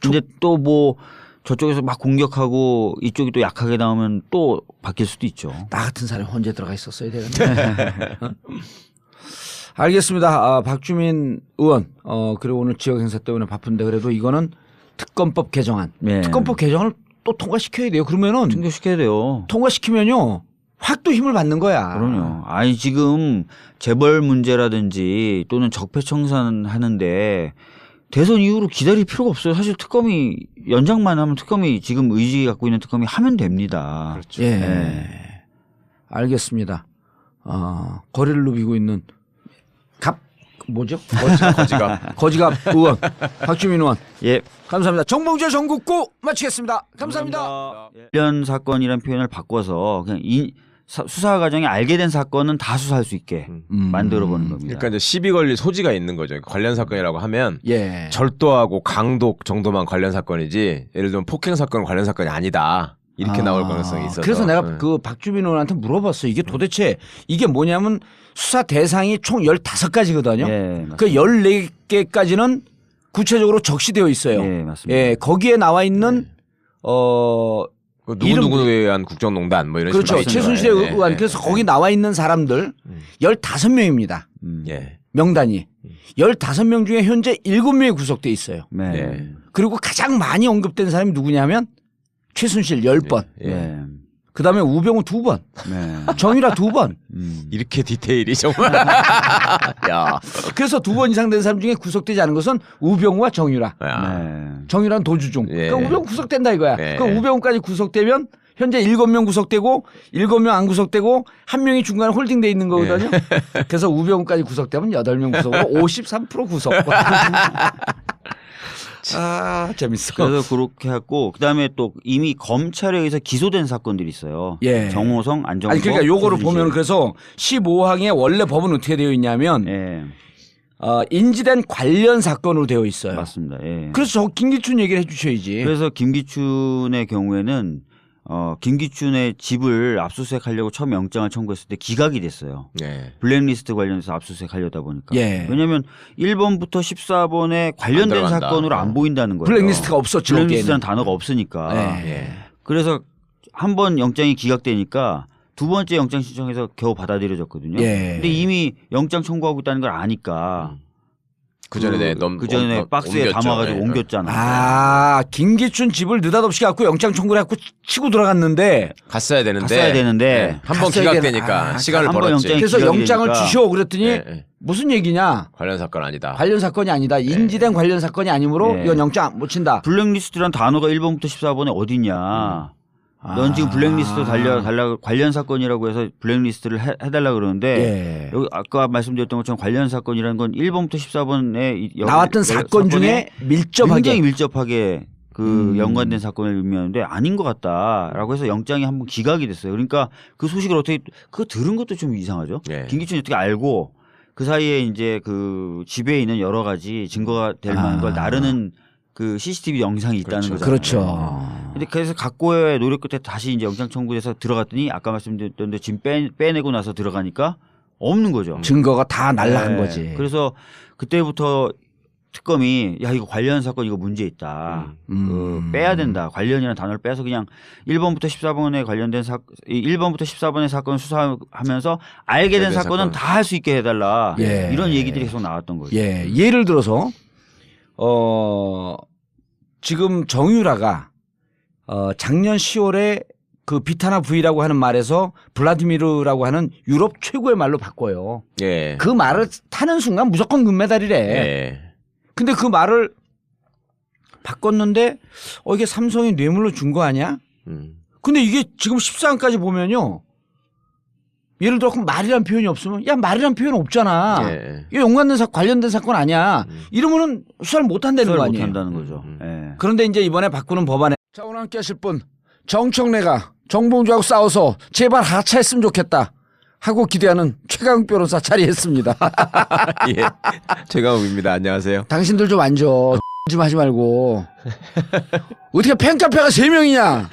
근데 또 뭐 저쪽에서 막 공격하고 이쪽이 또 약하게 나오면 또 바뀔 수도 있죠. 나 같은 사람이 혼자 들어가 있었어야 되는데. 알겠습니다. 박주민 의원 그리고 오늘 지역 행사 때문에 바쁜데 그래도 이거는 특검법 개정안. 네. 특검법 개정을 또 통과시켜야 돼요. 그러면은 통과시켜야 돼요. 통과시키면요 확 또 힘을 받는 거야. 그럼요. 아니 지금 재벌 문제라든지 또는 적폐청산 하는데 대선 이후로 기다릴 필요가 없어요. 사실 특검이 연장만 하면 특검이 지금 의지 갖고 있는 특검이 하면 됩니다. 그렇죠. 예. 네. 알겠습니다. 거리를 누비고 있는 뭐죠? 거지갑 의원 박주민 의원. 예. 감사합니다. 정봉재 전국구 마치겠습니다. 감사합니다. 관련 사건이라는 표현을 바꿔서 그냥 수사 과정에 알게 된 사건은 다 수사할 수 있게 만들어보는 겁니다. 그러니까 이제 시비 걸릴 소지가 있는 거죠. 관련 사건이라고 하면 예. 절도하고 강독 정도만 관련 사건이지 예를 들면 폭행 사건 관련 사건이 아니다. 이렇게 나올 가능성이 있어서. 그래서 내가 그 박주민 의원한테 물어봤어요. 이게 도대체 이게 뭐냐면 수사 대상이 총 15가지거든요. 예, 그 14개까지는 구체적으로 적시되어 있어요. 예, 맞습니다. 예, 거기에 나와 있는 누구누구에 의한 국정농단 뭐 이런 그렇죠. 식으로 최순실에 있는 거예요. 의한 그래서 거기 나와 있는 사람들 15명입니다. 예. 명단이. 15명 중에 현재 7명이 구속돼 있어요. 네. 네. 그리고 가장 많이 언급된 사람이 누구냐면 최순실 10번. 예. 네. 그다음에 우병우 2번. 네. 정유라 2번. 이렇게 디테일이 정말. 야. 그래서 2번 이상 된 사람 중에 구속되지 않은 것은 우병우와 정유라. 야. 네. 정유라는 도주중. 예. 그러니까 우병우 구속된다 이거야. 예. 그럼 우병우까지 구속되면 현재 7명 구속되고 7명 안 구속되고 1명이 중간에 홀딩돼 있는 거거든요. 그래서 우병우까지 구속되면 8명 구속으로 53% 구속. 재밌어. 그래서 그렇게 했고 그다음에 또 이미 검찰에 의해서 기소된 사건들이 있어요. 예. 정호성, 안정범. 아니 그러니까 요거를 최순실. 보면 그래서 15항에 원래 법은 어떻게 되어 있냐면 예. 인지된 관련 사건으로 되어 있어요. 맞습니다. 예. 그래서 저 김기춘 얘기를 해 주셔야지. 그래서 김기춘의 경우에는 김기춘의 집을 압수수색하려고 처음 영장을 청구했을 때 기각이 됐어요. 예. 블랙리스트 관련해서 압수수색하려다 보니까. 예. 왜냐하면 1번부터 14번에 관련된 안 들어간다. 사건으로 안 보인다는 거예요. 블랙리스트가 없었죠. 블랙리스트라는 단어가 없으니까. 예. 그래서 한 번 영장이 기각되니까 두 번째 영장 신청해서 겨우 받아들여졌거든요. 예. 근데 이미 영장 청구하고 있다는 걸 아니까 그 전에 그 전에 박스에 담아가지고 옮겼잖아요. 김기춘 집을 느닷없이 갖고 영장 청구를 해갖고 치고 들어갔는데 갔어야 되는데. 갔어야 되는데 한 번 갔어야 기각되니까 시간을 한번 벌었지. 영장이 그래서 기각이 영장을 되니까. 주시오 그랬더니 예. 무슨 얘기냐? 관련 사건 아니다. 관련 사건이 아니다. 인지된 관련 사건이 아니므로 네. 이건 영장 못 친다. 블랙리스트란 단어가 1번부터 14번에 어디냐. 넌 지금 블랙리스트 달라고 관련 사건이라고 해서 블랙리스트를 해달라 그러는데 예. 여기 아까 말씀드렸던 것처럼 관련 사건이라는 건 1번부터 14번에 나왔던 사건 중에 밀접하게 굉장히 밀접하게 그 연관된 사건을 의미하는데 아닌 것 같다라고 해서 영장이 한번 기각이 됐어요. 그러니까 그 소식을 어떻게 그거 들은 것도 좀 이상하죠. 예. 김기춘이 어떻게 알고 그 사이에 이제 그 집에 있는 여러 가지 증거가 될 만한 걸 나르는 그 CCTV 영상이 있다는 거죠. 그렇죠. 근데 그래서 각고의 노력 끝에 다시 이제 영장 청구해서 들어갔더니 아까 말씀드렸던 데 짐 빼내고 나서 들어가니까 없는 거죠. 증거가 다 날라간 네. 거지. 그래서 그때부터 특검이 야 이거 관련 사건 이거 문제 있다. 빼야 된다. 관련이라는 단어를 빼서 그냥 1번부터 14번에 관련된 1번부터 14번의 사건 수사하면서 알게 된 사건은 다 할 수 있게 해달라. 예. 이런 얘기들이 계속 나왔던 거죠. 예. 예를 들어서 지금 정유라가 작년 10월에 그 비타나 V라고 하는 말에서 블라디미르라고 하는 유럽 최고의 말로 바꿔요. 예. 그 말을 타는 순간 무조건 금메달이래. 예. 근데 그 말을 바꿨는데 이게 삼성이 뇌물로 준 거 아니야? 근데 이게 지금 14강까지 보면요. 예를 들어 말이란 표현이 없으면 야 말이란 표현 없잖아. 예. 이게 연관된 관련된 사건 아니야. 이러면은 수사를 못 한다는 거 못 아니에요. 한다는 거죠. 예. 그런데 이제 이번에 바꾸는 법안에 자 오늘 함께 하실 분 정청래가 정봉주하고 싸워서 제발 하차했으면 좋겠다 하고 기대하는 최강욱 변호사 자리했습니다. 예. 최강욱입니다. 안녕하세요. 당신들 좀 앉아. 좀 하지 말고. 어떻게 팬카페가 3명이냐.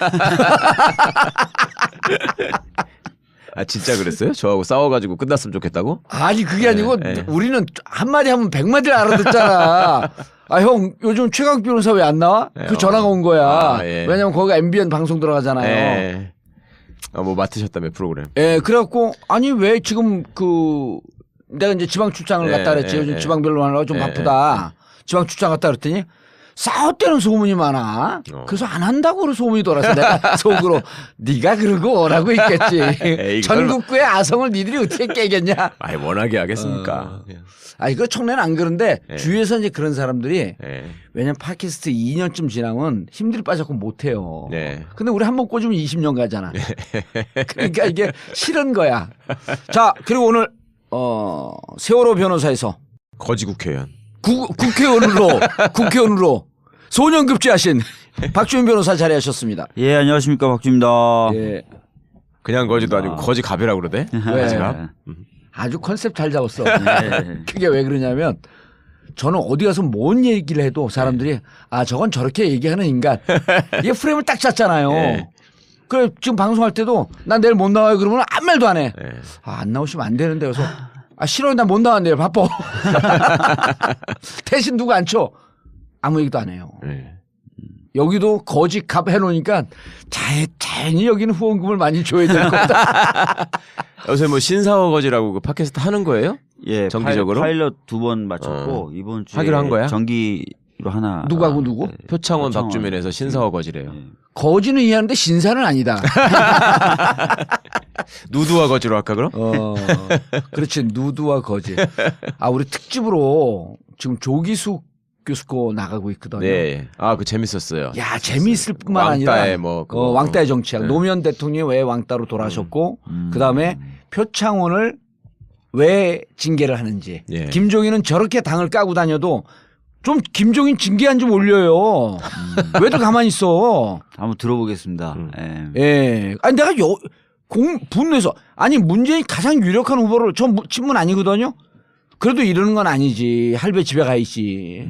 아 진짜 그랬어요? 저하고 싸워가지고 끝났으면 좋겠다고? 아니 그게 아니고 우리는 한마디 하면 100마디를 알아듣잖아. 아 형 요즘 최강 변호사 왜 안 나와? 그 전화가 온 거야. 아, 예. 왜냐면 거기가 MBN 방송 들어가잖아요. 예. 뭐 맡으셨다며 프로그램. 예, 그래갖고 아니 왜 지금 내가 이제 지방 출장을 갔다 그랬지. 요즘 지방 변론 하느라고 좀 바쁘다. 지방 출장 갔다 그랬더니 싸웠다는 소문이 많아. 그래서 안 한다고 그런 소문이 돌아서 내가 속으로 네가 그러고 오라고 있겠지. 전국구의 아성을 니들이 어떻게 깨겠냐. 아이 워낙에 하겠습니까. 아니 그 청래는 안 그런데 주위에서 이제 그런 사람들이 왜냐면 팟캐스트 2년쯤 지나면 힘들이 빠졌고 못해요. 근데 우리 한 번 꽂으면 20년 가잖아. 그러니까 이게 싫은 거야. 자 그리고 오늘 세월호 변호사에서 거지 국회의원. 국회의원으로 소년급제하신 박주민 변호사 자리하셨습니다. 예 안녕하십니까 박주입니다. 예. 그냥 거지도 아니고 거지 갑이라고 그러대. 왜? 아주 컨셉 잘 잡았어. 그게 왜 그러냐면 저는 어디 가서 뭔 얘기를 해도 사람들이 아 저건 저렇게 얘기하는 인간. 이게 프레임을 딱 짰잖아요. 그래 지금 방송할 때도 난 내일 못 나와요 그러면 아무 말도 안 해. 아, 안 나오시면 안 되는데 그래서 아 싫어요 난 못 나왔네요 바빠. 대신 누구 안 쳐. 아무 얘기도 안 해요. 여기도 거지 갑 해놓으니까 자연히 여기는 후원금을 많이 줘야 될 거다. 요새 뭐 신사워 거지라고 그 팟캐스트 하는 거예요? 예, 정기적으로 파일럿 2번 마쳤고 이번 주에 하기로 한 거야? 정기로 하나. 누구하고 누구? 표창원 박주민에서 신사워 거지래요. 거지는 이해하는데 신사는 아니다. 누드와 거지로 할까 그럼? 그렇지 누드와 거지. 아 우리 특집으로 지금 조기숙 교수 거 나가고 있거든요. 네. 아, 그 재밌었어요. 야 재미있을 뿐만 왕따의 아니라 뭐 왕따의 정치학. 노무현 대통령이 왜 왕따로 돌아가셨고 그다음에 표창원을 왜 징계를 하는지. 김종인은 저렇게 당을 까고 다녀도 좀 김종인 징계한 좀 올려요. 왜들 가만히 있어. 한번 들어보겠습니다. 예. 아니 내가 분노해서 아니 문재인 가장 유력한 후보를 저 친문 아니거든요. 그래도 이러는 건 아니지. 할배 집에 가 있지.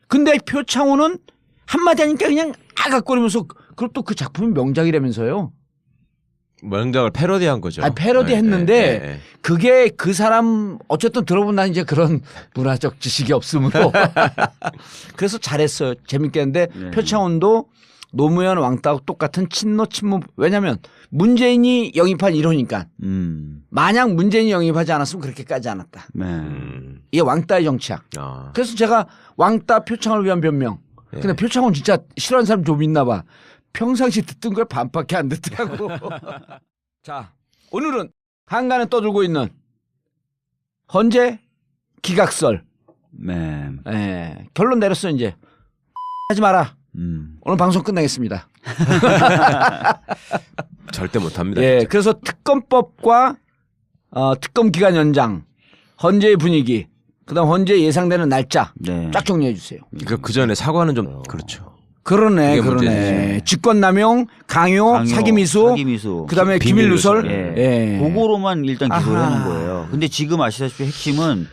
근데 표창원은 한마디 하니까 그냥 아각거리면서 그리고 또 그 작품이 명작이라면서요. 명작을 패러디한 거죠. 아니, 패러디 했는데 그게 그 사람 어쨌든 들어본 난 이제 그런 문화적 지식이 없으므로 그래서 잘했어요. 재밌게 했는데 표창원도 노무현 왕따하고 똑같은 친노 친문 왜냐하면 문재인이 영입한 1호니까 만약 문재인이 영입하지 않았으면 그렇게까지 않았다. 이게 왕따의 정치학. 그래서 제가 왕따 표창을 위한 변명. 근데 표창원 진짜 싫어하는 사람 좀 있나 봐. 평상시 듣던 걸 반밖에 안 듣더라고. 자 오늘은 한간에 떠들고 있는 헌재 기각설. 결론 내렸어 이제. 하지 마라. 오늘 방송 끝나겠습니다. 절대 못합니다. 예, 그래서 특검법과 특검 기간 연장, 헌재의 분위기, 그다음 헌재 예상되는 날짜 쫙 정리해 주세요. 그 전에 사과는 좀 그렇죠. 그러네. 직권남용, 강요, 사기미수, 그다음에 기밀 누설. 그거로만 일단 기소를 해놓은 거예요. 근데 지금 아시다시피 핵심은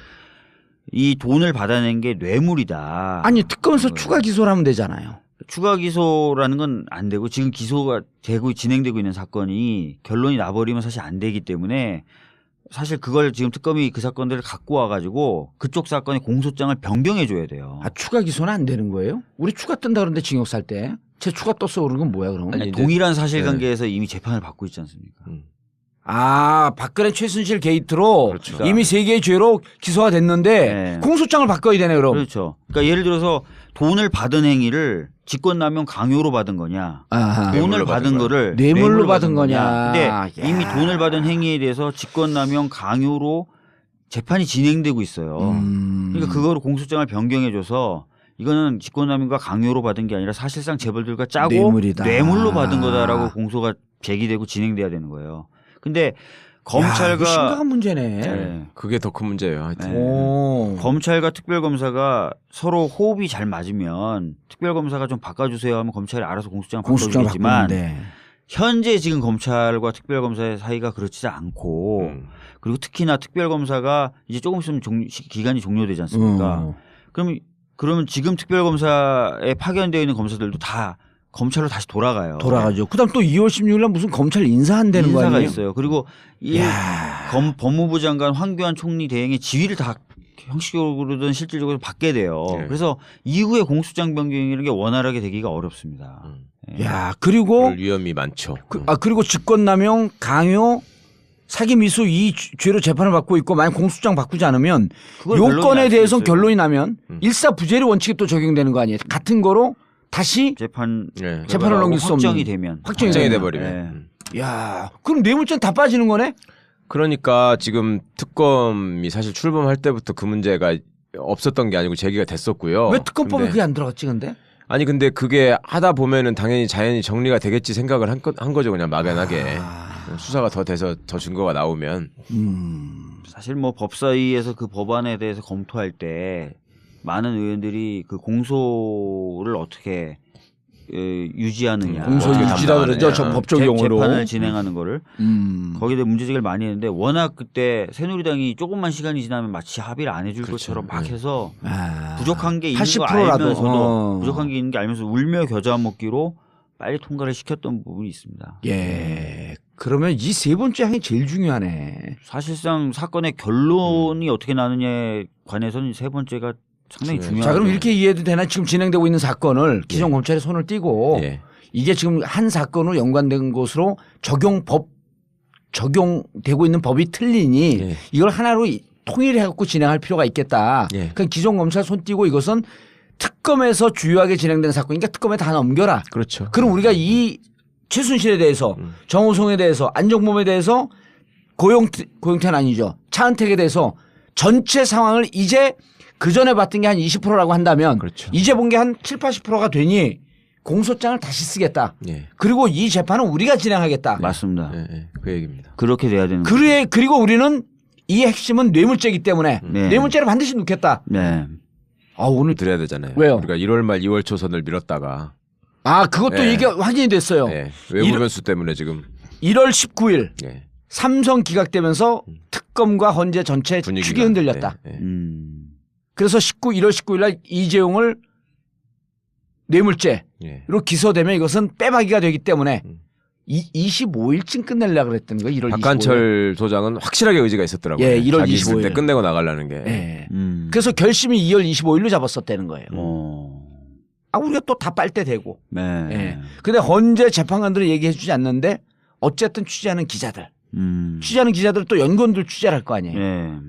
이 돈을 받아낸 게 뇌물이다. 아니 특검에서 추가 기소를 하면 되잖아요. 추가 기소라는 건 안 되고 지금 기소가 되고 진행되고 있는 사건이 결론이 나버리면 사실 안 되기 때문에 사실 그걸 지금 특검이 그 사건들을 갖고 와가지고 그쪽 사건의 공소장을 변경해 줘야 돼요. 아 추가 기소는 안 되는 거예요? 우리 추가 뜬다 그러는데 징역 살 때. 제 추가 떴어 그런 건 뭐야 그럼? 아니, 동일한 사실관계에서 이미 재판을 받고 있지 않습니까? 아 박근혜 최순실 게이트로 이미 3개의 죄로 기소가 됐는데 공소장을 바꿔야 되네 그럼. 그렇죠. 그러니까 예를 들어서 돈을 받은 행위를 직권남용 강요로 받은 거냐, 돈을 받은 거를 뇌물로 받은 거냐. 근데 이미 돈을 받은 행위에 대해서 직권남용 강요로 재판이 진행되고 있어요. 그러니까 그거로 공소장을 변경해줘서 이거는 직권남용과 강요로 받은 게 아니라 사실상 재벌들과 짜고 뇌물로 받은 거다라고 공소가 제기되고 진행돼야 되는 거예요. 근데 검찰과 심각한 문제네. 그게 더 큰 문제예요. 하여튼. 검찰과 특별검사가 서로 호흡이 잘 맞으면 특별검사가 좀 바꿔주세요 하면 검찰이 알아서 공소장 바꿔주겠지만 현재 지금 검찰과 특별검사의 사이가 그렇지 않고 그리고 특히나 특별검사가 이제 조금 있으면 기간이 종료되지 않습니까? 그러면 지금 특별검사에 파견되어 있는 검사들도 다 검찰로 다시 돌아가요. 돌아가죠. 그다음 또 2월 16일 날 무슨 검찰 인사한다는 거 인사가 아니에요? 있어요. 그리고 이 법무부 장관 황교안 총리 대행의 지위를 다 형식적으로든 실질적으로 받게 돼요. 네. 그래서 이후에 공수장 변경이라는 게 원활하게 되기가 어렵습니다. 야, 그리고 그럴 위험이 많죠. 그리고 직권남용, 강요, 사기 미수 이 죄로 재판을 받고 있고 만약 공수장 바꾸지 않으면 그걸 요건에 대해서 결론이 나면 음. 일사부재리 원칙이 또 적용되는 거 아니에요? 같은 거로 다시 재판을 넘길 수 없는 확정이 되면 확정이 돼 되면. 버리면. 야, 그럼 뇌물죄는 다 빠지는 거네? 그러니까 지금 특검이 사실 출범할 때부터 그 문제가 없었던 게 아니고 제기가 됐었고요. 왜 특검법에 근데 그게 안 들어갔지 근데? 아니 근데 그게 하다 보면은 당연히 자연히 정리가 되겠지 생각을 한 거죠. 그냥 막연하게. 수사가 더 돼서 더 증거가 나오면. 사실 뭐 법사위에서 그 법안에 대해서 검토할 때 많은 의원들이 그 공소를 어떻게 유지하느냐, 공소 유지라 그러죠. 저 법적 용어로 재판을 진행하는 거를 거기에 대해 문제제기를 많이 했는데 워낙 그때 새누리당이 조금만 시간이 지나면 마치 합의를 안 해줄 것처럼 막 해서 부족한 게 있는 거 80%라도 알면서도 부족한 게 있는 게 알면서 울며 겨자 먹기로 빨리 통과를 시켰던 부분이 있습니다. 예. 그러면 이 세 번째 항이 제일 중요하네. 사실상 사건의 결론이 어떻게 나느냐에 관해서는 세 번째가 상당히 중요하죠. 자, 그럼 이렇게 이해도 되나? 지금 진행되고 있는 사건을 기존 검찰이 손을 띄고 이게 지금 한 사건으로 연관된 것으로 적용되고 있는 법이 틀리니 이걸 하나로 통일해 갖고 진행할 필요가 있겠다. 그러니까 기존 검찰 손 띄고 이것은 특검에서 주요하게 진행되는 사건이니까 특검에 다 넘겨라. 그렇죠. 그럼 우리가 이 최순실에 대해서 정호성에 대해서 안정범에 대해서 고용태는 아니죠. 차은택에 대해서 전체 상황을 이제 그 전에 봤던 게 한 20%라고 한다면 그렇죠. 이제 본 게 한 7, 80%가 되니 공소장을 다시 쓰겠다. 그리고 이 재판은 우리가 진행하겠다. 맞습니다. 그 얘기입니다. 그렇게 돼야 되는 그리고 우리는 이 핵심은 뇌물죄이기 때문에 뇌물죄를 반드시 넣겠다. 네. 아, 오늘 드려야 되잖아요. 왜요? 우리가 1월 말 2월 초선을 밀었다가 그것도 이게 확인이 됐어요. 외부 변수 때문에 지금 1월 19일 삼성 기각되면서 특검과 헌재 전체 분위기가, 축이 흔들렸다. 그래서 1월 19일 날 이재용을 뇌물죄로 기소되면 이것은 빼박이가 되기 때문에 25일쯤 끝내려고 그랬던 거예요. 1월 25일. 박한철 소장은 확실하게 의지가 있었더라고요. 1월 자기 25일. 있을 때 끝내고 나가려는 게. 그래서 결심이 2월 25일로 잡았었다는 거예요. 우리가 또 다 빨대 대고. 근데 헌재 재판관들은 얘기해 주지 않는데 어쨌든 취재하는 기자들. 취재하는 기자들 또 연구원들 취재를 할 거 아니에요.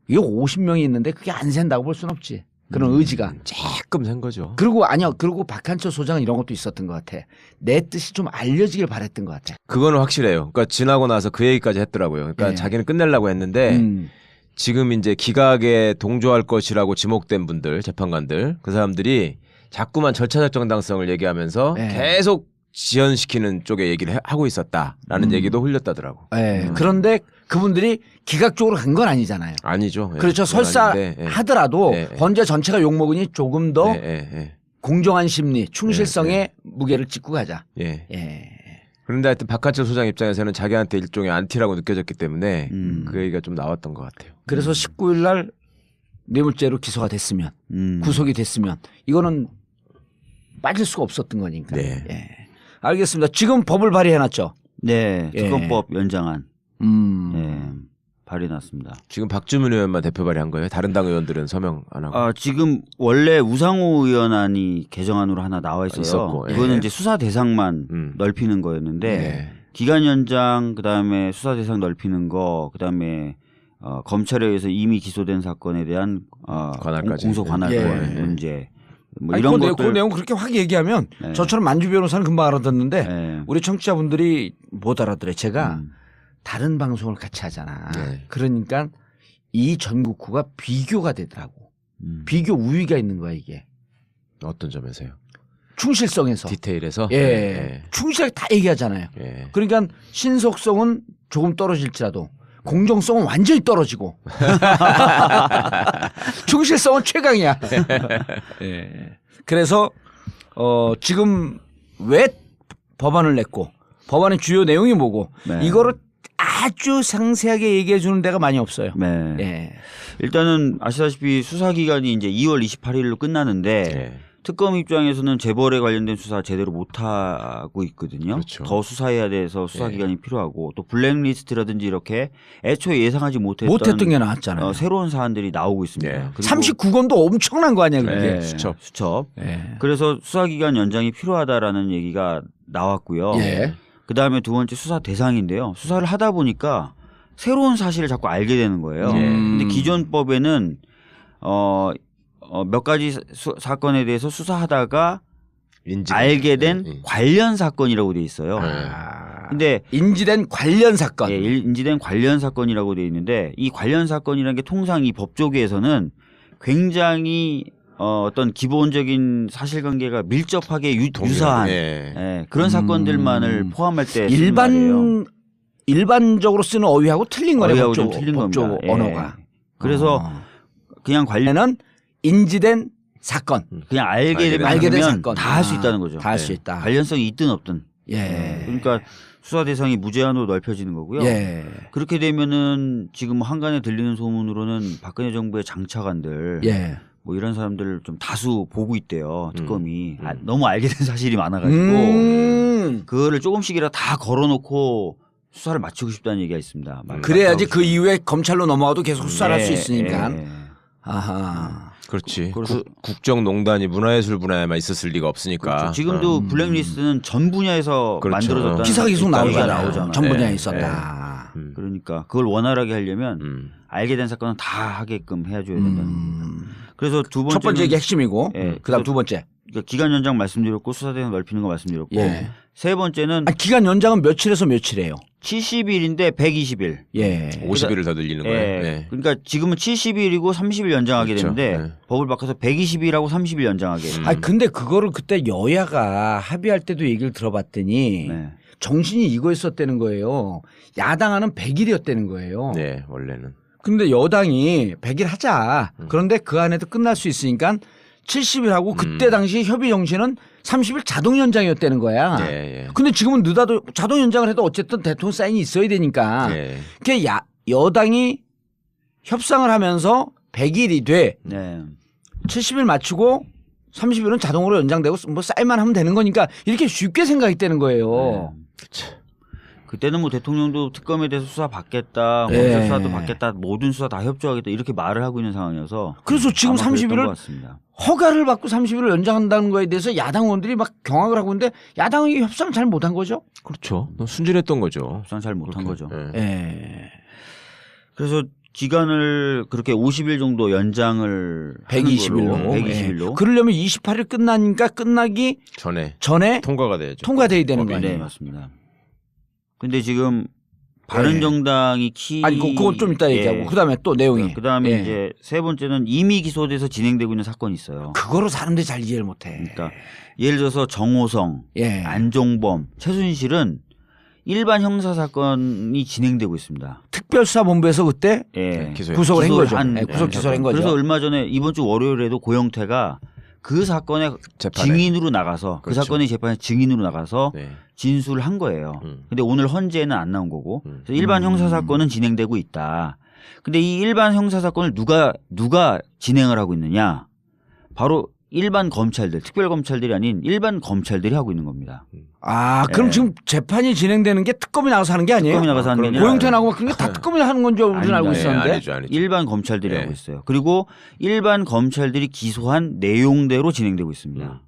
이게 50명이 있는데 그게 안 샌다고 볼 수는 없지. 그런 의지가. 조금 센 거죠. 그리고 박한철 소장은 이런 것도 있었던 것 같아. 내 뜻이 좀 알려지길 바랬던 것 같아. 그거는 확실해요. 그러니까 지나고 나서 그 얘기까지 했더라고요. 그러니까 자기는 끝내려고 했는데 지금 이제 기각에 동조할 것이라고 지목된 분들, 재판관들, 그 사람들이 자꾸만 절차적 정당성을 얘기하면서 계속 지연시키는 쪽에 얘기를 하고 있었다라는 얘기도 흘렸다더라고. 그런데 그분들이 기각적으로 간 건 아니잖아요. 아니죠. 그렇죠. 설사 하더라도 헌재 전체가 욕먹으니 조금 더 공정한 심리, 충실성에 무게를 찍고 가자. 그런데 하여튼 박한철 소장 입장에서는 자기한테 일종의 안티라고 느껴졌기 때문에 그 얘기가 좀 나왔던 것 같아요. 그래서 19일 날 뇌물죄로 기소가 됐으면 구속이 됐으면 이거는 빠질 수가 없었던 거니까. 알겠습니다. 지금 법을 발의해놨죠. 네, 특검법 연장안 발의났습니다. 지금 박주민 의원만 대표 발의한 거예요? 다른 당 의원들은 서명 안 하고? 지금 원래 우상호 의원안이 개정안으로 하나 나와 있어요. 있었고, 이거는 이제 수사 대상만 넓히는 거였는데 기간 연장, 그다음에 수사 대상 넓히는 거, 그다음에 검찰에 의해서 이미 기소된 사건에 대한 관할까지. 공소 관할 문제. 뭐 이런 그 것들. 내용 그렇게 확 얘기하면 저처럼 만주 변호사는 금방 알아듣는데 우리 청취자분들이 못 알아들어요. 제가 다른 방송을 같이 하잖아. 그러니까 이 전국구가 비교가 되더라고. 비교 우위가 있는 거야 이게. 어떤 점에서요? 충실성에서. 디테일에서? 충실하게 다 얘기하잖아요. 그러니까 신속성은 조금 떨어질지라도 공정성은 완전히 떨어지고 충실성은 최강이야. 그래서 지금 왜 법안을 냈고 법안의 주요 내용이 뭐고 이거를 아주 상세하게 얘기해 주는 데가 많이 없어요. 일단은 아시다시피 수사 기간이 이제 2월 28일로 끝나는데 특검 입장에서는 재벌에 관련된 수사 제대로 못 하고 있거든요. 그렇죠. 더 수사해야 돼서 수사 기간이 필요하고 또 블랙리스트라든지 이렇게 애초에 예상하지 못했던 게 나왔잖아요. 새로운 사안들이 나오고 있습니다. 그리고 39건도 엄청난 거 아니야 그게. 수첩. 예. 그래서 수사 기간 연장이 필요하다라는 얘기가 나왔고요. 예. 그다음에 두 번째 수사 대상인데요. 수사를 하다 보니까 새로운 사실을 자꾸 알게 되는 거예요. 근데 기존 법에는 몇 가지 사건에 대해서 수사하다가 알게 된 관련 사건이라고 돼 있어요. 근데 인지된 관련 사건. 예, 인지된 관련 사건이라고 돼 있는데 이 관련 사건이라는 게 통상 이 법조계에서는 굉장히 어떤 기본적인 사실관계가 밀접하게 유사한 그런 사건들만을 포함할 때 일반적으로 쓰는 어휘하고 틀린 거네. 어휘하고 좀 틀린 겁니다. 언어가. 그래서 그냥 관련은 인지된 사건. 그냥 알게 된 사건 다 할 수 있다는 거죠. 다 할 수 있다. 관련성이 있든 없든. 예. 그러니까 수사 대상이 무제한으로 넓혀지는 거고요. 예. 그렇게 되면은 지금 한간에 들리는 소문으로는 박근혜 정부의 장차관들 예. 뭐 이런 사람들을 좀 다수 보고 있대요. 특검이 너무 알게 된 사실이 많아가지고 그거를 조금씩이라 다 걸어놓고 수사를 마치고 싶다는 얘기가 있습니다. 그래야지 그 이후에 검찰로 넘어가도 계속 수사를 할 수 있으니까. 아하. 그렇지. 그래서 국정농단이 문화예술 분야에만 있었을 리가 없으니까. 그렇죠. 지금도 블랙리스트는 전 분야에서 만들어졌다는 기사가 계속 나오잖아요. 나오잖아요. 전 분야에 있었다. 그러니까 그걸 원활하게 하려면 알게 된 사건은 다 하게끔 해줘야 된다는 겁니다. 그래서 두 번째 첫 번째 이게 핵심이고, 그다음 두 번째. 그러니까 기간 연장 말씀드렸고 수사 대상 넓히는 거 말씀드렸고 세 번째는 기간 연장은 며칠에서 며칠이에요? 70일인데 120일. 예. 50일을 더 늘리는 거예요. 그러니까 지금은 70일이고 30일 연장하게 되는데 법을 바꿔서 120일하고 30일 연장하게. 근데 그거를 그때 여야가 합의할 때도 얘기를 들어봤더니 정신이 이거였었다는 거예요. 야당안은 100일이었다는 거예요. 네, 원래는. 근데 여당이 100일 하자. 그런데 그 안에도 끝날 수 있으니까 70일 하고 그때 당시 협의 정신은 30일 자동 연장이었다는 거야. 근데 지금은 늦어도 자동 연장을 해도 어쨌든 대통령 사인이 있어야 되니까. 그게 여당이 협상을 하면서 100일이 돼. 70일 맞추고 30일은 자동으로 연장되고 뭐 사인만 하면 되는 거니까 이렇게 쉽게 생각했다는 거예요. 그때는 뭐 대통령도 특검에 대해서 수사 받겠다, 검찰 수사도 받겠다, 모든 수사 다 협조하겠다 이렇게 말을 하고 있는 상황이어서. 그래서 지금 30일을 허가를 받고 30일을 연장한다는 거에 대해서 야당 의원들이 막 경악을 하고 있는데 야당이 협상 잘 못한 거죠. 그렇죠. 순진했던 거죠. 협상 잘 못한 거죠. 그래서 기간을 그렇게 50일 정도 연장을 120일로. 그러려면 28일 끝나니까 끝나기 전에 통과가 돼야죠. 통과돼야 되는 거 아니에요? 네, 맞습니다. 근데 지금 바른정당이 그건 좀 이따 얘기하고 그다음에 또 내용이. 그다음에 이제 세 번째는 이미 기소돼서 진행되고 있는 사건이 있어요. 그거로 사람들이 잘 이해를 못 해. 그러니까 예를 들어서 정호성, 안종범, 최순실은 일반 형사 사건이 진행되고 있습니다. 특별수사본부에서 그때 구속을 한 거죠. 구속 기소를 한 거죠. 그래서 얼마 전에 이번 주 월요일에도 고영태가 그 사건의 증인으로 나가서 그 사건의 재판에 증인으로 나가서 진술을 한 거예요. 근데 오늘 헌재는 안 나온 거고 그래서 일반 형사 사건은 진행되고 있다. 근데 이 일반 형사 사건을 누가 진행을 하고 있느냐? 바로 일반 검찰들, 특별 검찰들이 아닌 일반 검찰들이 하고 있는 겁니다. 그럼 지금 재판이 진행되는 게 특검이 나가서 하는 게 아니에요? 특검이 나가서 하는 게 아니라 고영태 나오고 그런 게 다 특검이 하는 건 줄 우리는 알고 있었는데. 아니죠. 일반 검찰들이 하고 있어요. 그리고 일반 검찰들이 기소한 내용대로 진행되고 있습니다.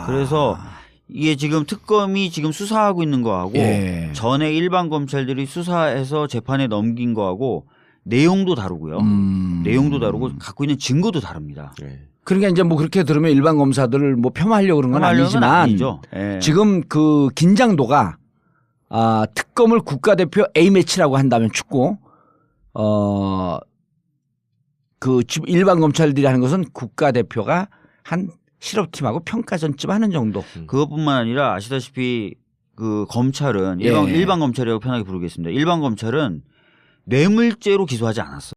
그래서 이게 지금 특검이 지금 수사하고 있는 거하고 전에 일반 검찰들이 수사해서 재판에 넘긴 거하고 내용도 다르고요. 내용도 다르고 갖고 있는 증거도 다릅니다. 그러니까 이제 뭐 그렇게 들으면 일반 검사들을 뭐 폄하하려고 그런 건 아니지만 지금 그 긴장도가 특검을 국가대표 A매치라고 한다면 축구 그 일반 검찰들이 하는 것은 국가대표가 한 실업팀하고 평가전쯤 하는 정도. 그것뿐만 아니라 아시다시피 그 검찰은 일반 검찰이라고 편하게 부르겠습니다. 일반 검찰은 뇌물죄로 기소하지 않았어요.